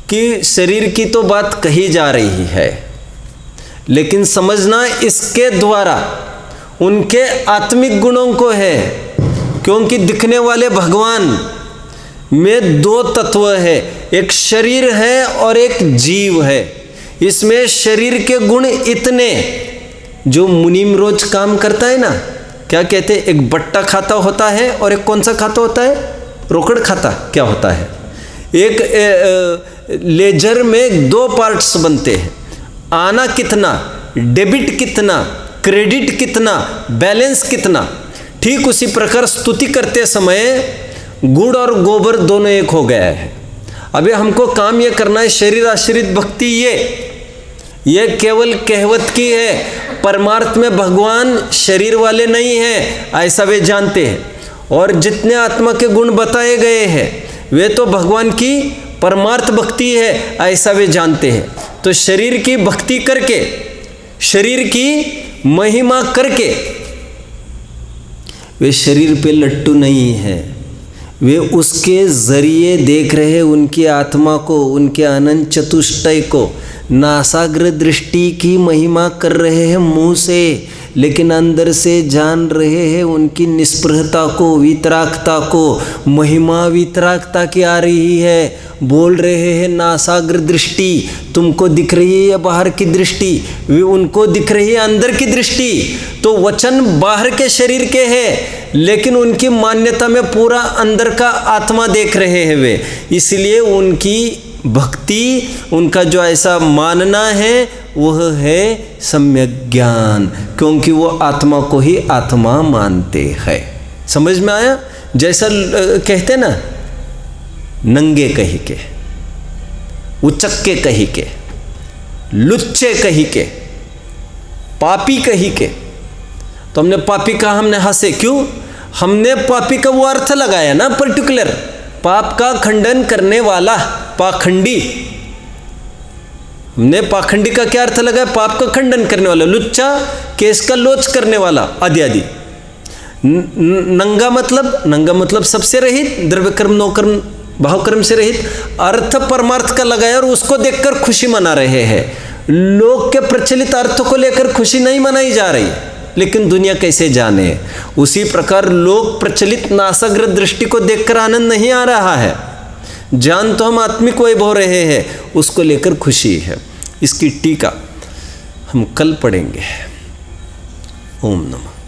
कि शरीर की तो बात कही जा रही है, लेकिन समझना इसके द्वारा उनके आत्मिक गुणों को है, क्योंकि दिखने वाले भगवान में दो तत्व है, एक शरीर है और एक जीव है। इसमें शरीर के गुण इतने, जो मुनीम रोज काम करता है ना, क्या कहते हैं, एक बट्टा खाता होता है और एक कौन सा खाता होता है, रोकड़ खाता क्या होता है। एक लेजर में दो पार्ट्स बनते हैं, आना कितना, डेबिट कितना, क्रेडिट कितना, बैलेंस कितना। ठीक उसी प्रकार स्तुति करते समय गुड़ और गोबर दोनों एक हो गया है। अभी हमको काम ये करना है, शरीर आश्रित भक्ति ये केवल कहवत की है, परमार्थ में भगवान शरीर वाले नहीं हैं, ऐसा वे जानते हैं। और जितने आत्मा के गुण बताए गए हैं वे तो भगवान की परमार्थ भक्ति है, ऐसा वे जानते हैं। तो शरीर की भक्ति करके, शरीर की महिमा करके वे शरीर पे लट्टू नहीं है, वे उसके जरिए देख रहे उनकी आत्मा को, उनके अनंत चतुष्टय को, नासाग्र दृष्टि की महिमा कर रहे हैं मुंह से, लेकिन अंदर से जान रहे हैं उनकी निष्प्रहता को, वितरागता को। महिमा वितरागता की आ रही है, बोल रहे हैं नासाग्र दृष्टि, तुमको दिख रही है या बाहर की दृष्टि, वे उनको दिख रही है अंदर की दृष्टि। तो वचन बाहर के शरीर के हैं, लेकिन उनकी मान्यता में पूरा अंदर का आत्मा देख रहे हैं वे। इसलिए उनकी भक्ति, उनका जो ऐसा मानना है वह है सम्यक ज्ञान, क्योंकि वो आत्मा को ही आत्मा मानते हैं। समझ में आया? जैसा कहते ना, नंगे कही के, उचक्के कही के, लुच्चे कही के, पापी कही के। तो हमने पापी कहा, हमने हंसे क्यों? हमने पापी का वो अर्थ लगाया ना पर्टिकुलर, पाप का खंडन करने वाला, पाखंडी। हमने पाखंडी का क्या अर्थ लगाया? पाप का खंडन करने वाला। लुच्चा, केस का लोच करने वाला, आदि आदि। नंगा मतलब सबसे रहित, द्रव्य कर्म नो कर्म भाव कर्म से रहित। अर्थ परमार्थ का लगाया और उसको देखकर खुशी मना रहे हैं। लोक के प्रचलित अर्थ को लेकर खुशी नहीं मनाई जा रही, लेकिन दुनिया कैसे जाने। उसी प्रकार लोक प्रचलित नासाग्र दृष्टि को देखकर आनंद नहीं आ रहा है। जान तो हम आत्मिक वैभव हो रहे हैं, उसको लेकर खुशी है। इसकी टीका हम कल पढ़ेंगे। ओम नमः।